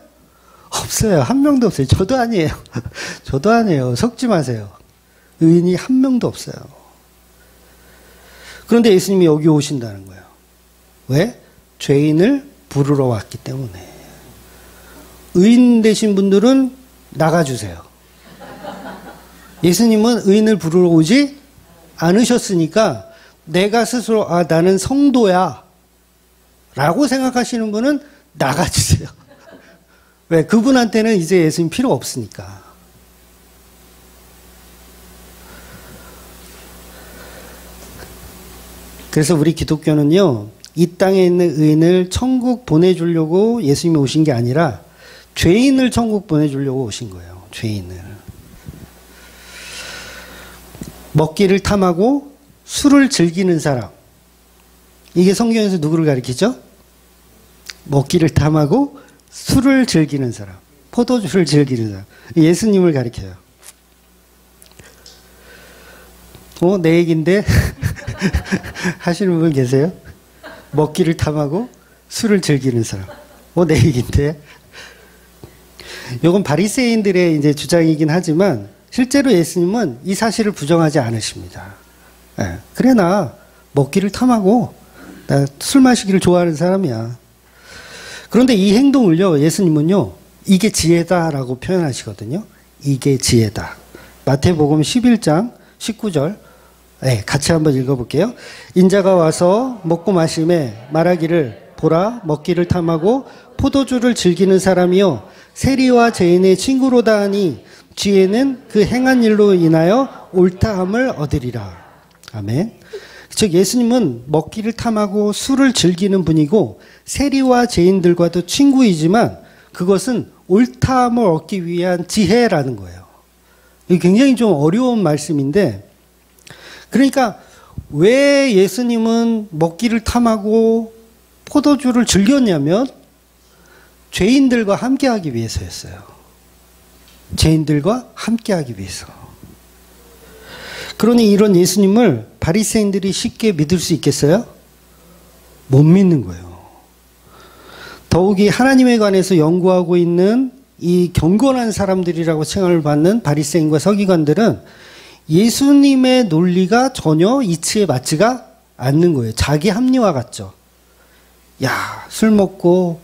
없어요. 한 명도 없어요. 저도 아니에요. 저도 아니에요. 속지 마세요. 의인이 한 명도 없어요. 그런데 예수님이 여기 오신다는 거예요. 왜? 죄인을 부르러 왔기 때문에. 의인 되신 분들은 나가주세요. 예수님은 의인을 부르러 오지 않으셨으니까 내가 스스로 나는 성도야 라고 생각하시는 분은 나가주세요. 왜? 그분한테는 이제 예수님 필요 없으니까. 그래서 우리 기독교는요, 이 땅에 있는 의인을 천국 보내주려고 예수님이 오신 게 아니라 죄인을 천국 보내주려고 오신 거예요. 죄인을. 먹기를 탐하고 술을 즐기는 사람. 이게 성경에서 누구를 가리키죠? 먹기를 탐하고 술을 즐기는 사람. 포도주를 즐기는 사람. 예수님을 가리켜요. 내 얘기인데? 하시는 분 계세요? 먹기를 탐하고 술을 즐기는 사람. 내 얘기인데? 이건 바리새인들의 이제 주장이긴 하지만 실제로 예수님은 이 사실을 부정하지 않으십니다. 네. 그래, 나 먹기를 탐하고 나 술 마시기를 좋아하는 사람이야. 그런데 이 행동을요, 예수님은요, 이게 지혜다라고 표현하시거든요. 이게 지혜다. 마태복음 11장 19절. 네, 같이 한번 읽어볼게요. 인자가 와서 먹고 마심에 말하기를 보라 먹기를 탐하고 포도주를 즐기는 사람이요 세리와 죄인의 친구로다 하니 뒤에는 그 행한 일로 인하여 옳다함을 얻으리라. 아멘. 즉 예수님은 먹기를 탐하고 술을 즐기는 분이고 세리와 죄인들과도 친구이지만 그것은 옳다함을 얻기 위한 지혜라는 거예요. 이게 굉장히 좀 어려운 말씀인데, 그러니까 왜 예수님은 먹기를 탐하고 포도주를 즐겼냐면 죄인들과 함께하기 위해서였어요. 죄인들과 함께하기 위해서. 그러니 이런 예수님을 바리새인들이 쉽게 믿을 수 있겠어요? 못 믿는 거예요. 더욱이 하나님에 관해서 연구하고 있는 이 경건한 사람들이라고 칭함을 받는 바리새인과 서기관들은 예수님의 논리가 전혀 이치에 맞지가 않는 거예요. 자기 합리화 같죠. 야, 술 먹고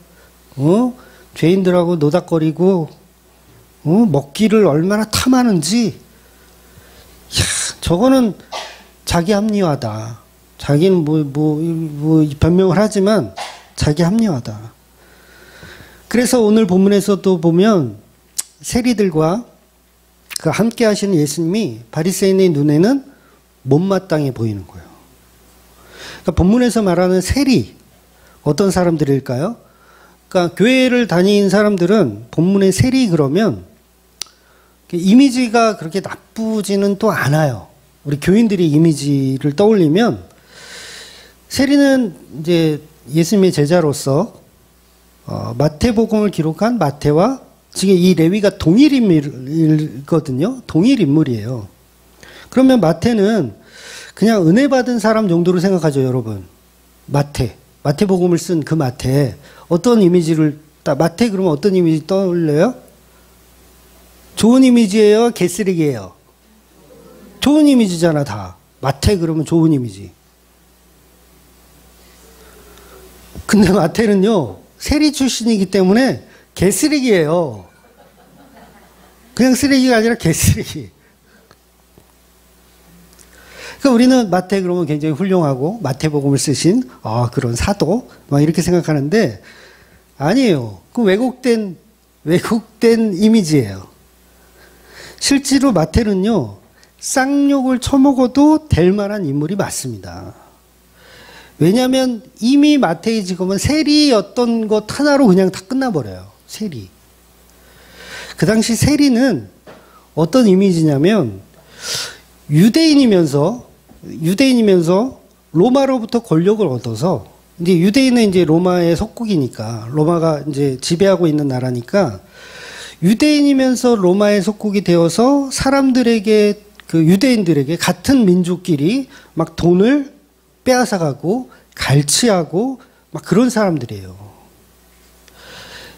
죄인들하고 노닥거리고 먹기를 얼마나 탐하는지, 야, 저거는 자기 합리화다. 자기는 변명을 하지만 자기 합리화다. 그래서 오늘 본문에서도 보면 세리들과 그 함께 하시는 예수님이 바리새인의 눈에는 못마땅해 보이는 거예요. 그러니까 본문에서 말하는 세리, 어떤 사람들일까요? 그러니까 교회를 다니는 사람들은 본문의 세리 그러면 이미지가 그렇게 나쁘지는 또 않아요. 우리 교인들이 이미지를 떠올리면 세리는 이제 예수님의 제자로서 마태복음을 기록한 마태와 지금 이 레위가 동일 인물이거든요. 동일 인물이에요. 그러면 마태는 그냥 은혜 받은 사람 정도로 생각하죠, 여러분. 마태복음을 쓴 그 마태. 어떤 이미지를, 마태 그러면 어떤 이미지 떠올려요? 좋은 이미지예요? 개쓰레기예요? 좋은 이미지잖아, 다. 마태 그러면 좋은 이미지. 근데 마태는요, 세리 출신이기 때문에 개쓰레기예요. 그냥 쓰레기가 아니라 개쓰레기. 그러니까 우리는 마태 그러면 굉장히 훌륭하고 마태복음을 쓰신 그런 사도 막 이렇게 생각하는데 아니에요. 그 왜곡된 이미지예요. 실제로 마태는요, 쌍욕을 처먹어도 될 만한 인물이 맞습니다. 왜냐하면 이미 마태의 직업은 세리였던 것 하나로 그냥 다 끝나버려요. 세리. 그 당시 세리는 어떤 이미지냐면 유대인이면서 로마로부터 권력을 얻어서, 이제 유대인은 이제 로마의 속국이니까, 로마가 이제 지배하고 있는 나라니까 유대인이면서 로마의 속국이 되어서 사람들에게, 그 유대인들에게 같은 민족끼리 막 돈을 빼앗아가고 갈취하고 막 그런 사람들이에요.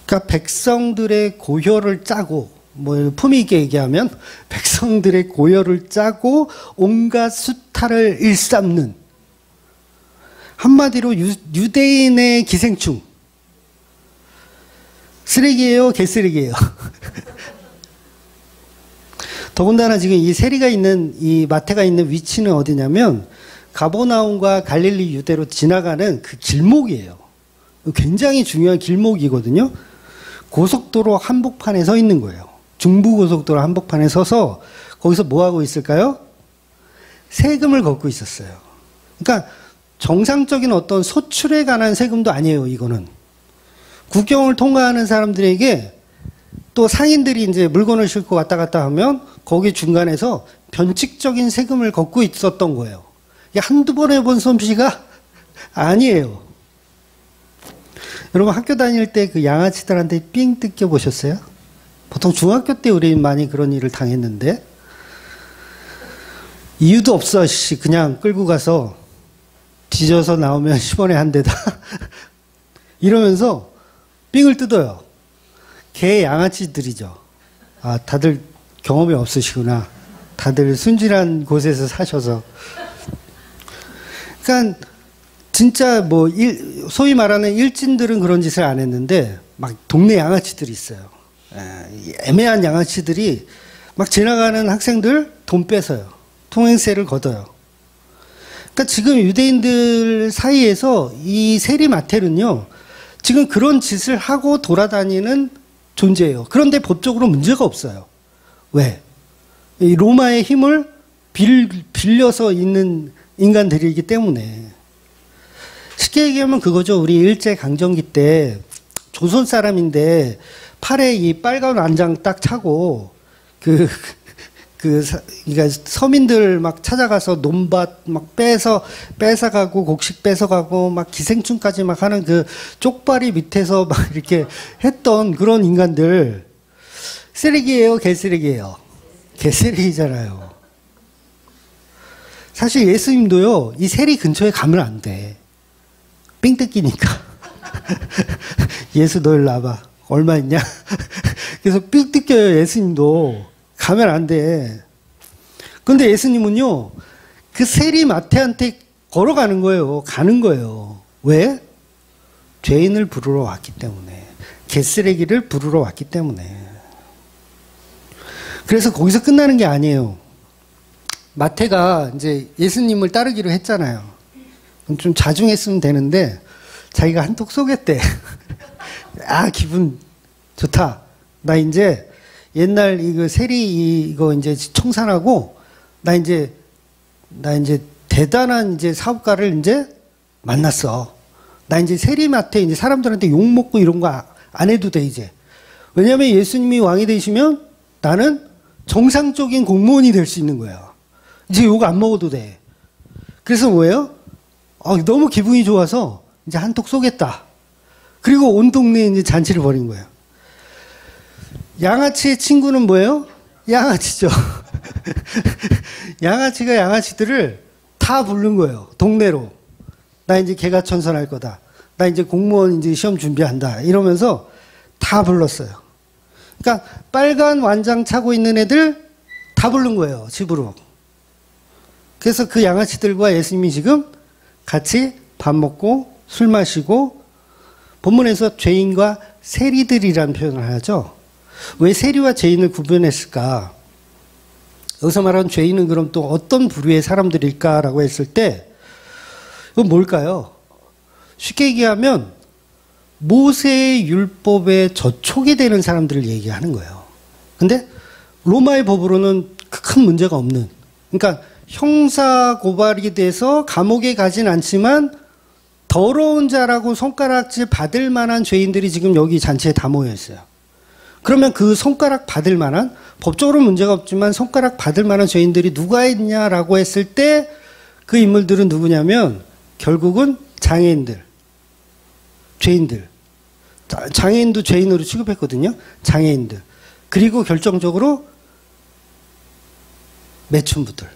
그러니까 백성들의 고혈을 짜고, 뭐 품위 있게 얘기하면 백성들의 고혈을 짜고 온갖 수탈을 일삼는, 한마디로 유대인의 기생충. 쓰레기예요, 개쓰레기예요. 더군다나 지금 이 세리가 있는, 이 마태가 있는 위치는 어디냐면 가버나움과 갈릴리 유대로 지나가는 그 길목이에요. 굉장히 중요한 길목이거든요. 고속도로 한복판에 서 있는 거예요. 중부고속도로 한복판에 서서 거기서 뭐 하고 있을까요? 세금을 걷고 있었어요. 그러니까 정상적인 어떤 소출에 관한 세금도 아니에요, 이거는. 국경을 통과하는 사람들에게 또 상인들이 이제 물건을 싣고 왔다 갔다 하면 거기 중간에서 변칙적인 세금을 걷고 있었던 거예요. 이게 한두 번 해본 솜씨가 아니에요. 여러분 학교 다닐 때 그 양아치들한테 삥 뜯겨 보셨어요? 보통 중학교 때 우리 많이 그런 일을 당했는데, 이유도 없어 씨 그냥 끌고 가서 뒤져서 나오면 10원에 한 대다 이러면서 삥을 뜯어요. 개 양아치들이죠. 아, 다들 경험이 없으시구나. 다들 순진한 곳에서 사셔서. 그러니까 진짜 뭐 소위 말하는 일진들은 그런 짓을 안 했는데 막 동네 양아치들이 있어요. 애매한 양아치들이 막 지나가는 학생들 돈 뺏어요. 통행세를 걷어요. 그러니까 지금 유대인들 사이에서 이 세리마텔은요, 지금 그런 짓을 하고 돌아다니는 존재예요. 그런데 법적으로 문제가 없어요. 왜? 이 로마의 힘을 빌려서 있는 인간들이기 때문에. 쉽게 얘기하면 그거죠. 우리 일제강점기 때 조선 사람인데 팔에 이 빨간 완장 딱 차고 그러니까 서민들 막 찾아가서 논밭 막 뺏어가고 곡식 뺏어가고 막 기생충까지 막 하는 그 쪽발이 밑에서 막 이렇게 했던 그런 인간들. 쓰레기예요, 개쓰레기예요? 개쓰레기잖아요. 사실 예수님도요, 이 세리 근처에 가면 안 돼. 삥 뜯기니까. 예수 너 일로 와봐. 얼마 있냐? 그래서 삥 뜯겨요, 예수님도. 가면 안 돼. 근데 예수님은요, 그 세리 마태한테 걸어가는 거예요. 가는 거예요. 왜? 죄인을 부르러 왔기 때문에. 개쓰레기를 부르러 왔기 때문에. 그래서 거기서 끝나는 게 아니에요. 마태가 이제 예수님을 따르기로 했잖아요. 좀 자중했으면 되는데, 자기가 한턱 쏘겠대. 아, 기분 좋다. 나 이제 옛날 이거 세리 이거 이제 청산하고 나 이제 대단한 이제 사업가를 이제 만났어. 나 이제 세리마태 이제 사람들한테 욕 먹고 이런 거 안 해도 돼 이제. 왜냐하면 예수님이 왕이 되시면 나는 정상적인 공무원이 될 수 있는 거야. 이제 욕 안 먹어도 돼. 그래서 뭐예요? 너무 기분이 좋아서 이제 한턱 쏘겠다. 그리고 온 동네에 이제 잔치를 벌인 거예요. 양아치의 친구는 뭐예요? 양아치죠. 양아치가 양아치들을 다 부른 거예요. 동네로. 나 이제 개가천선할 거다. 나 이제 공무원 이제 시험 준비한다. 이러면서 다 불렀어요. 그러니까 빨간 완장 차고 있는 애들 다 부른 거예요. 집으로. 그래서 그 양아치들과 예수님이 지금 같이 밥 먹고 술 마시고, 본문에서 죄인과 세리들이라는 표현을 하죠. 왜 세리와 죄인을 구분했을까? 여기서 말하는 죄인은 그럼 또 어떤 부류의 사람들일까라고 했을 때, 이건 뭘까요? 쉽게 얘기하면 모세의 율법에 저촉이 되는 사람들을 얘기하는 거예요. 근데 로마의 법으로는 큰 문제가 없는, 그러니까 형사 고발이 돼서 감옥에 가진 않지만 더러운 자라고 손가락질 받을 만한 죄인들이 지금 여기 잔치에 다 모여 있어요. 그러면 그 손가락 받을 만한, 법적으로 문제가 없지만 손가락 받을 만한 죄인들이 누가 있냐라고 했을 때 그 인물들은 누구냐면 결국은 장애인들, 죄인들. 장애인도 죄인으로 취급했거든요. 장애인들. 그리고 결정적으로 매춘부들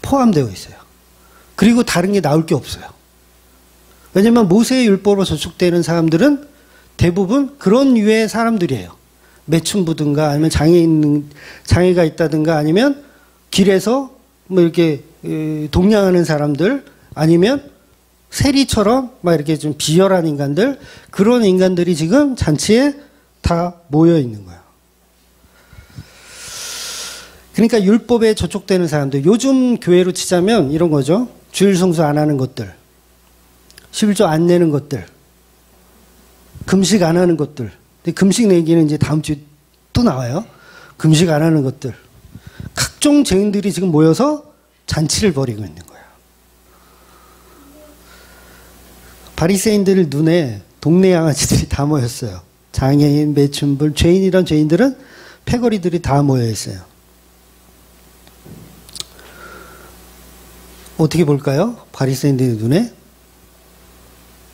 포함되어 있어요. 그리고 다른 게 나올 게 없어요. 왜냐면 모세의 율법으로 저촉되는 사람들은 대부분 그런 유의 사람들이에요. 매춘부든가 아니면 장애가 있다든가 아니면 길에서 뭐 이렇게 동냥하는 사람들 아니면 세리처럼 막 이렇게 좀 비열한 인간들, 그런 인간들이 지금 잔치에 다 모여 있는 거예요. 그러니까 율법에 저촉되는 사람들, 요즘 교회로 치자면 이런 거죠. 주일 성수 안 하는 것들, 11조 안 내는 것들, 금식 안 하는 것들. 근데 금식 내기는 이제 다음 주에 또 나와요. 금식 안 하는 것들. 각종 죄인들이 지금 모여서 잔치를 벌이고 있는 거예요. 바리새인들 눈에 동네 양아치들이 다 모였어요. 장애인, 매춘불, 죄인이란 죄인들은 패거리들이 다 모여 있어요. 어떻게 볼까요? 바리새인들 눈에?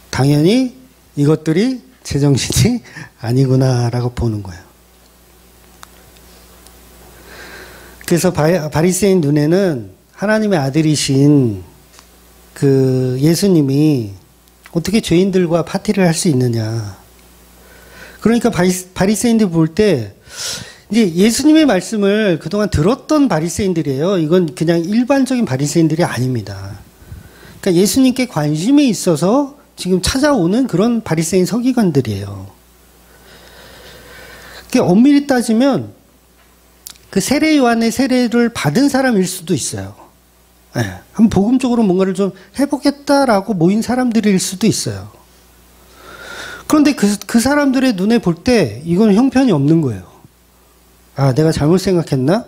당연히 이것들이 제정신이 아니구나라고 보는 거예요. 그래서 바리새인 눈에는 하나님의 아들이신 그 예수님이 어떻게 죄인들과 파티를 할 수 있느냐. 그러니까 바리새인들 볼 때 이제 예수님의 말씀을 그동안 들었던 바리새인들이에요. 이건 그냥 일반적인 바리새인들이 아닙니다. 그러니까 예수님께 관심이 있어서 지금 찾아오는 그런 바리새인 서기관들이에요. 엄밀히 따지면 그 세례 요한의 세례를 받은 사람일 수도 있어요. 네, 한번 복음적으로 뭔가를 좀 해보겠다라고 모인 사람들일 수도 있어요. 그런데 그 사람들의 눈에 볼 때 이건 형편이 없는 거예요. 아, 내가 잘못 생각했나?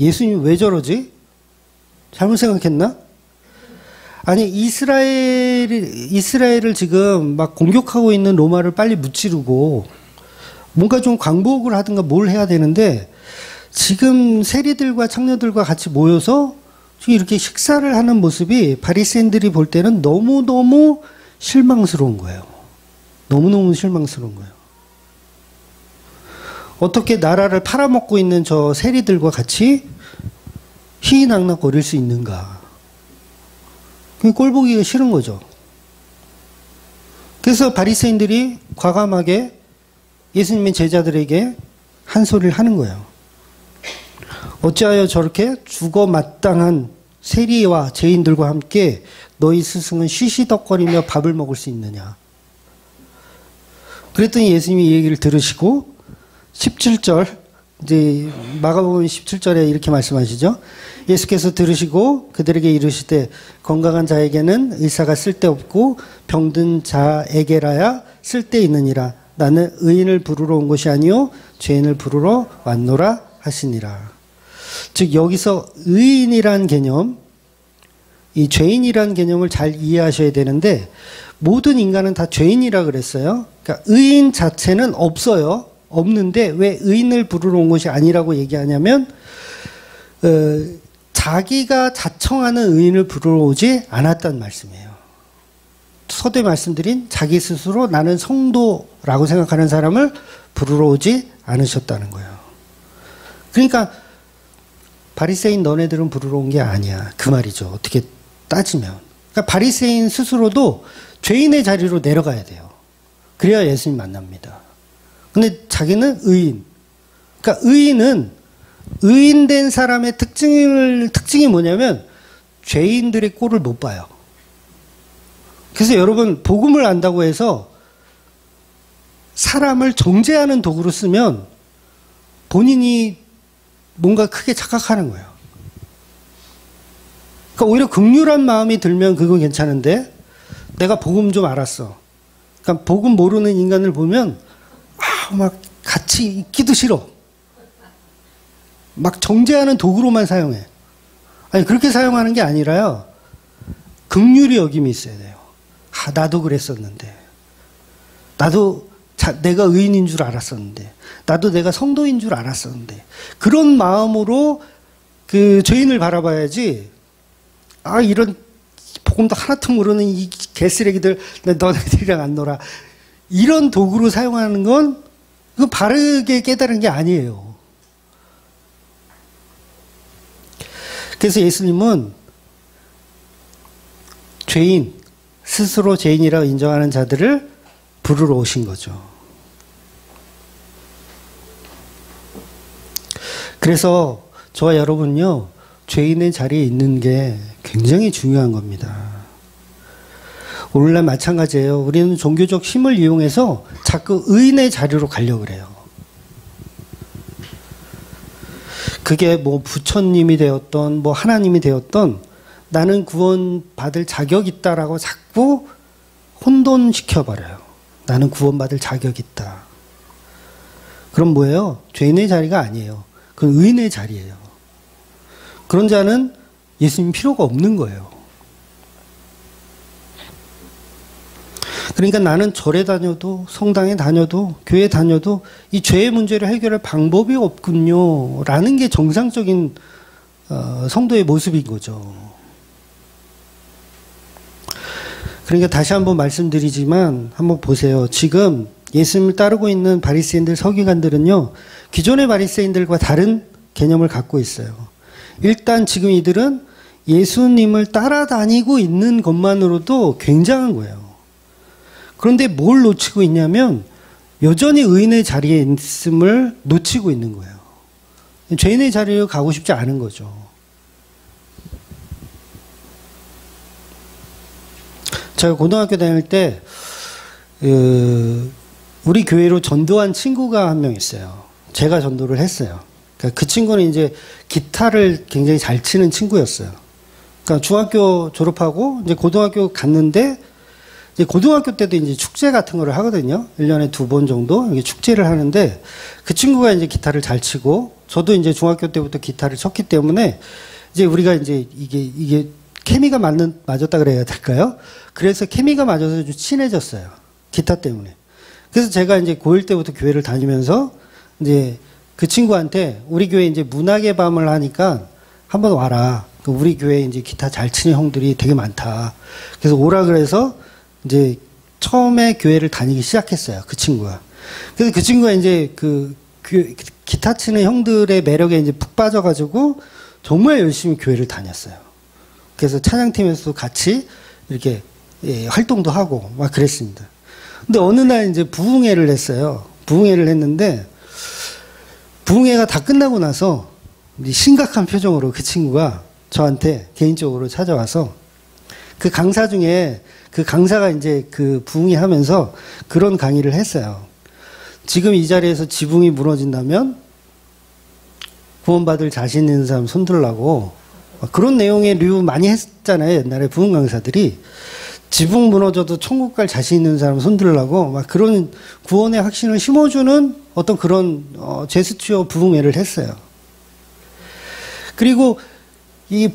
예수님 왜 저러지? 잘못 생각했나? 아니, 이스라엘을 지금 막 공격하고 있는 로마를 빨리 무찌르고 뭔가 좀 광복을 하든가 뭘 해야 되는데 지금 세리들과 청년들과 같이 모여서 이렇게 식사를 하는 모습이 바리새인들이 볼 때는 너무너무 실망스러운 거예요. 너무너무 실망스러운 거예요. 어떻게 나라를 팔아먹고 있는 저 세리들과 같이 희희낙낙거릴 수 있는가. 꼴 보기가 싫은 거죠. 그래서 바리새인들이 과감하게 예수님의 제자들에게 한 소리를 하는 거예요. 어찌하여 저렇게 죽어 마땅한 세리와 죄인들과 함께 너희 스승은 쉬시덕거리며 밥을 먹을 수 있느냐. 그랬더니 예수님이 이 얘기를 들으시고 17절, 이제 마가복음 17절에 이렇게 말씀하시죠. 예수께서 들으시고 그들에게 이르시되 건강한 자에게는 의사가 쓸데없고 병든 자에게라야 쓸데있느니라. 나는 의인을 부르러 온 것이 아니요 죄인을 부르러 왔노라 하시니라. 즉 여기서 의인이란 개념, 이 죄인이란 개념을 잘 이해하셔야 되는데 모든 인간은 다 죄인이라 그랬어요. 그러니까 의인 자체는 없어요. 없는데 왜 의인을 부르러 온 것이 아니라고 얘기하냐면 자기가 자청하는 의인을 부르러 오지 않았다는 말씀이에요. 서두에 말씀드린 자기 스스로 나는 성도라고 생각하는 사람을 부르러 오지 않으셨다는 거예요. 그러니까 바리새인 너네들은 부르러 온 게 아니야. 그 말이죠. 어떻게 따지면. 그러니까 바리새인 스스로도 죄인의 자리로 내려가야 돼요. 그래야 예수님 만납니다. 근데 자기는 의인. 그러니까 의인은 의인된 사람의 특징이 뭐냐면 죄인들의 꼴을 못 봐요. 그래서 여러분 복음을 안다고 해서 사람을 정죄하는 도구로 쓰면 본인이 뭔가 크게 착각하는 거예요. 그러니까 오히려 긍휼한 마음이 들면 그건 괜찮은데 내가 복음 좀 알았어. 그러니까 복음 모르는 인간을 보면 막 같이 있기도 싫어. 막 정죄하는 도구로만 사용해. 아니 그렇게 사용하는 게 아니라요. 긍휼히 여김이 있어야 돼요. 아, 나도 그랬었는데. 나도 내가 의인인 줄 알았었는데. 나도 내가 성도인 줄 알았었는데. 그런 마음으로 그 죄인을 바라봐야지. 아, 이런 복음도 하나도 모르는 이 개쓰레기들, 너네들이랑 안 놀아. 이런 도구로 사용하는 건 그거 바르게 깨달은 게 아니에요. 그래서 예수님은 죄인, 스스로 죄인이라고 인정하는 자들을 부르러 오신 거죠. 그래서 저와 여러분요, 죄인의 자리에 있는 게 굉장히 중요한 겁니다. 오늘날 마찬가지예요. 우리는 종교적 힘을 이용해서 자꾸 의인의 자리로 가려고 그래요. 그게 뭐 부처님이 되었던 뭐 하나님이 되었던 나는 구원받을 자격이 있다라고 자꾸 혼돈시켜버려요. 나는 구원받을 자격이 있다. 그럼 뭐예요? 죄인의 자리가 아니에요. 그건 의인의 자리예요. 그런 자는 예수님 필요가 없는 거예요. 그러니까 나는 절에 다녀도 성당에 다녀도 교회에 다녀도 이 죄의 문제를 해결할 방법이 없군요 라는 게 정상적인 성도의 모습인 거죠. 그러니까 다시 한번 말씀드리지만 한번 보세요. 지금 예수님을 따르고 있는 바리새인들 서기관들은요, 기존의 바리새인들과 다른 개념을 갖고 있어요. 일단 지금 이들은 예수님을 따라다니고 있는 것만으로도 굉장한 거예요. 그런데 뭘 놓치고 있냐면 여전히 의인의 자리에 있음을 놓치고 있는 거예요. 죄인의 자리로 가고 싶지 않은 거죠. 제가 고등학교 다닐 때 우리 교회로 전도한 친구가 한 명 있어요. 제가 전도를 했어요. 그러니까 그 친구는 이제 기타를 굉장히 잘 치는 친구였어요. 그러니까 중학교 졸업하고 이제 고등학교 갔는데 이제 고등학교 때도 이제 축제 같은 거를 하거든요. 1년에 2번 정도 이렇게 축제를 하는데 그 친구가 이제 기타를 잘 치고 저도 이제 중학교 때부터 기타를 쳤기 때문에 이제 우리가 이제 이게 케미가 맞았다 그래야 될까요? 그래서 케미가 맞아서 좀 친해졌어요. 기타 때문에. 그래서 제가 이제 고1 때부터 교회를 다니면서 이제 그 친구한테 우리 교회 이제 문학의 밤을 하니까 한번 와라. 우리 교회에 이제 기타 잘 치는 형들이 되게 많다. 그래서 오라 그래서 이제 처음에 교회를 다니기 시작했어요. 그 친구가. 그래서 그 친구가 이제 기타 치는 형들의 매력에 이제 푹 빠져가지고 정말 열심히 교회를 다녔어요. 그래서 찬양팀에서도 같이 이렇게 활동도 하고 막 그랬습니다. 근데 어느 날 이제 부흥회를 했어요. 부흥회를 했는데 부흥회가 다 끝나고 나서 심각한 표정으로 그 친구가 저한테 개인적으로 찾아와서 그 강사 중에 그 강사가 이제 그 부흥회 하면서 그런 강의를 했어요. 지금 이 자리에서 지붕이 무너진다면 구원받을 자신 있는 사람 손들라고 그런 내용의 류 많이 했잖아요. 옛날에 부흥 강사들이. 지붕 무너져도 천국 갈 자신 있는 사람 손들라고 막 그런 구원의 확신을 심어주는 어떤 그런 제스처 부흥회를 했어요. 그리고 이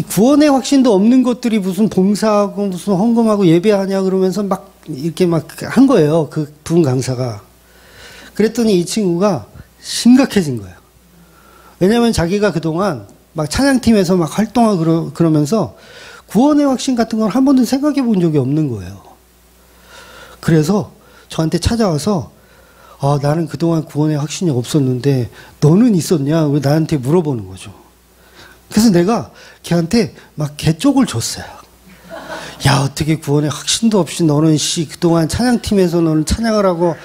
구원의 확신도 없는 것들이 무슨 봉사하고 무슨 헌금하고 예배하냐 그러면서 막 이렇게 막 한 거예요. 그 부흥 강사가. 그랬더니 이 친구가 심각해진 거예요. 왜냐하면 자기가 그동안 막 찬양팀에서 막 활동하고 그러면서 구원의 확신 같은 걸 한 번도 생각해 본 적이 없는 거예요. 그래서 저한테 찾아와서 나는 그동안 구원의 확신이 없었는데 너는 있었냐? 왜 나한테 물어보는 거죠. 그래서 내가 걔한테 막 개쪽을 줬어요. 야, 어떻게 구원의 확신도 없이 너는 그동안 찬양팀에서 너는 찬양을 하고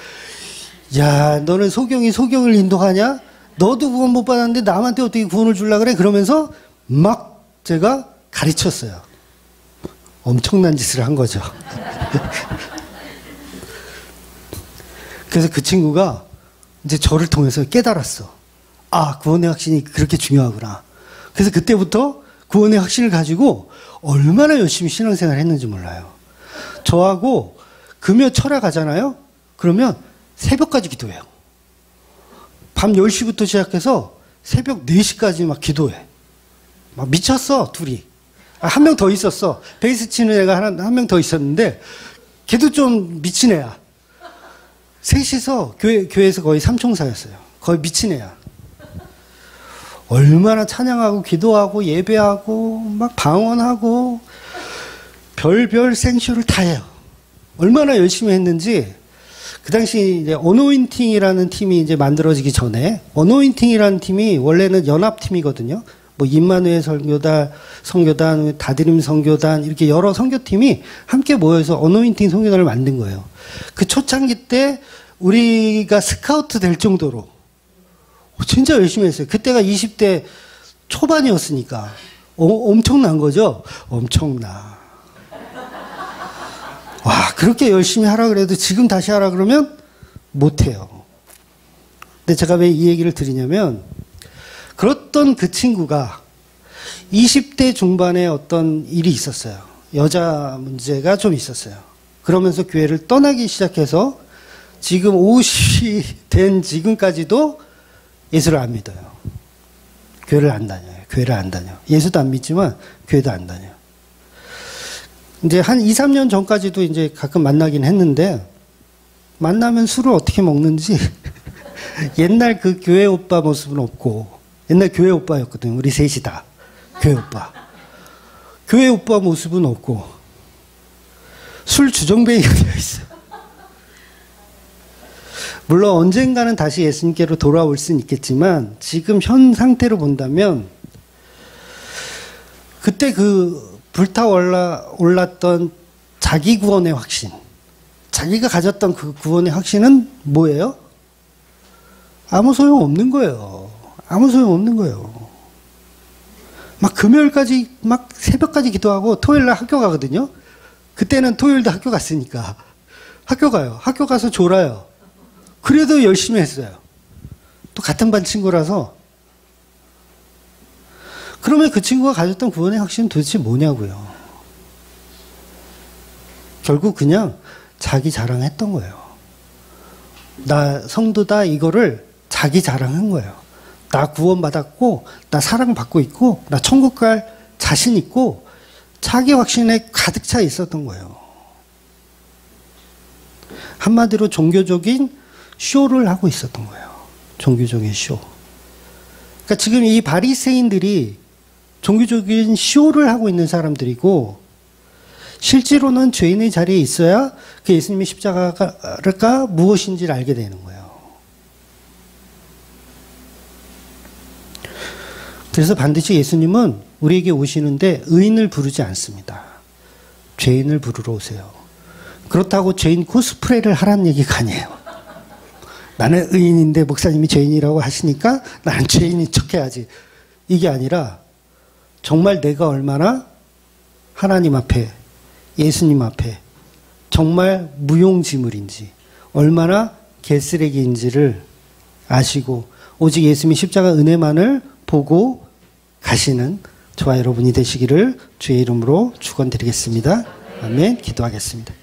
야, 너는 소경을 인도하냐? 너도 구원 못 받았는데 남한테 어떻게 구원을 주려고 그래? 그러면서 막 제가 가르쳤어요. 엄청난 짓을 한 거죠. 그래서 그 친구가 이제 저를 통해서 깨달았어. 구원의 확신이 그렇게 중요하구나. 그래서 그때부터 구원의 확신을 가지고 얼마나 열심히 신앙생활을 했는지 몰라요. 저하고 금요 철야 가잖아요. 그러면 새벽까지 기도해요. 밤 10시부터 시작해서 새벽 4시까지 막 기도해. 막 미쳤어, 둘이. 한 명 더 있었어. 베이스 치는 애가 한 명 더 있었는데 걔도 좀 미친 애야. 셋이서 교회에서 거의 삼총사였어요. 거의 미친 애야. 얼마나 찬양하고 기도하고 예배하고 막 방언하고 별별 생쇼를 다 해요. 얼마나 열심히 했는지. 그 당시 이제 어노인팅이라는 팀이 이제 만들어지기 전에 어노인팅이라는 팀이 원래는 연합팀이거든요. 뭐 임마누엘 선교단, 다드림 선교단 이렇게 여러 선교팀이 함께 모여서 어노인팅 선교단을 만든 거예요. 그 초창기 때 우리가 스카우트 될 정도로 진짜 열심히 했어요. 그때가 20대 초반이었으니까 엄청난 거죠. 엄청나. 와, 그렇게 열심히 하라 그래도 지금 다시 하라 그러면 못해요. 근데 제가 왜 이 얘기를 드리냐면, 그랬던 그 친구가 20대 중반에 어떤 일이 있었어요. 여자 문제가 좀 있었어요. 그러면서 교회를 떠나기 시작해서 지금 50이 된 지금까지도 예수를 안 믿어요. 교회를 안 다녀요. 교회를 안 다녀. 예수도 안 믿지만 교회도 안 다녀. 이제 한 2, 3년 전까지도 이제 가끔 만나긴 했는데, 만나면 술을 어떻게 먹는지 옛날 그 교회 오빠 모습은 없고, 옛날 교회 오빠였거든요. 우리 셋이 다. 교회 오빠. 교회 오빠 모습은 없고, 술 주정뱅이가 되어 있어요. 물론 언젠가는 다시 예수님께로 돌아올 수는 있겠지만, 지금 현 상태로 본다면, 그때 그 불타올랐던 자기 구원의 확신, 자기가 가졌던 그 구원의 확신은 뭐예요? 아무 소용 없는 거예요. 아무 소용 없는 거예요. 막 금요일까지, 막 새벽까지 기도하고 토요일날 학교 가거든요. 그때는 토요일도 학교 갔으니까. 학교 가요. 학교 가서 졸아요. 그래도 열심히 했어요. 또 같은 반 친구라서. 그러면 그 친구가 가졌던 구원의 확신은 도대체 뭐냐고요. 결국 그냥 자기 자랑했던 거예요. 나 성도다 이거를 자기 자랑한 거예요. 나 구원받았고, 나 사랑받고 있고, 나 천국 갈 자신 있고, 자기 확신에 가득 차 있었던 거예요. 한마디로 종교적인 쇼를 하고 있었던 거예요. 종교적인 쇼. 그러니까 지금 이 바리새인들이 종교적인 쇼를 하고 있는 사람들이고, 실제로는 죄인의 자리에 있어야 그 예수님의 십자가가 무엇인지를 알게 되는 거예요. 그래서 반드시 예수님은 우리에게 오시는데 의인을 부르지 않습니다. 죄인을 부르러 오세요. 그렇다고 죄인 코스프레를 하라는 얘기가 아니에요. 나는 의인인데 목사님이 죄인이라고 하시니까 나는 죄인인 척해야지. 이게 아니라 정말 내가 얼마나 하나님 앞에, 예수님 앞에 정말 무용지물인지, 얼마나 개쓰레기인지를 아시고 오직 예수님의 십자가 은혜만을 보고 가시는 저와 여러분이 되시기를 주의 이름으로 축원드리겠습니다. 아멘. 기도하겠습니다.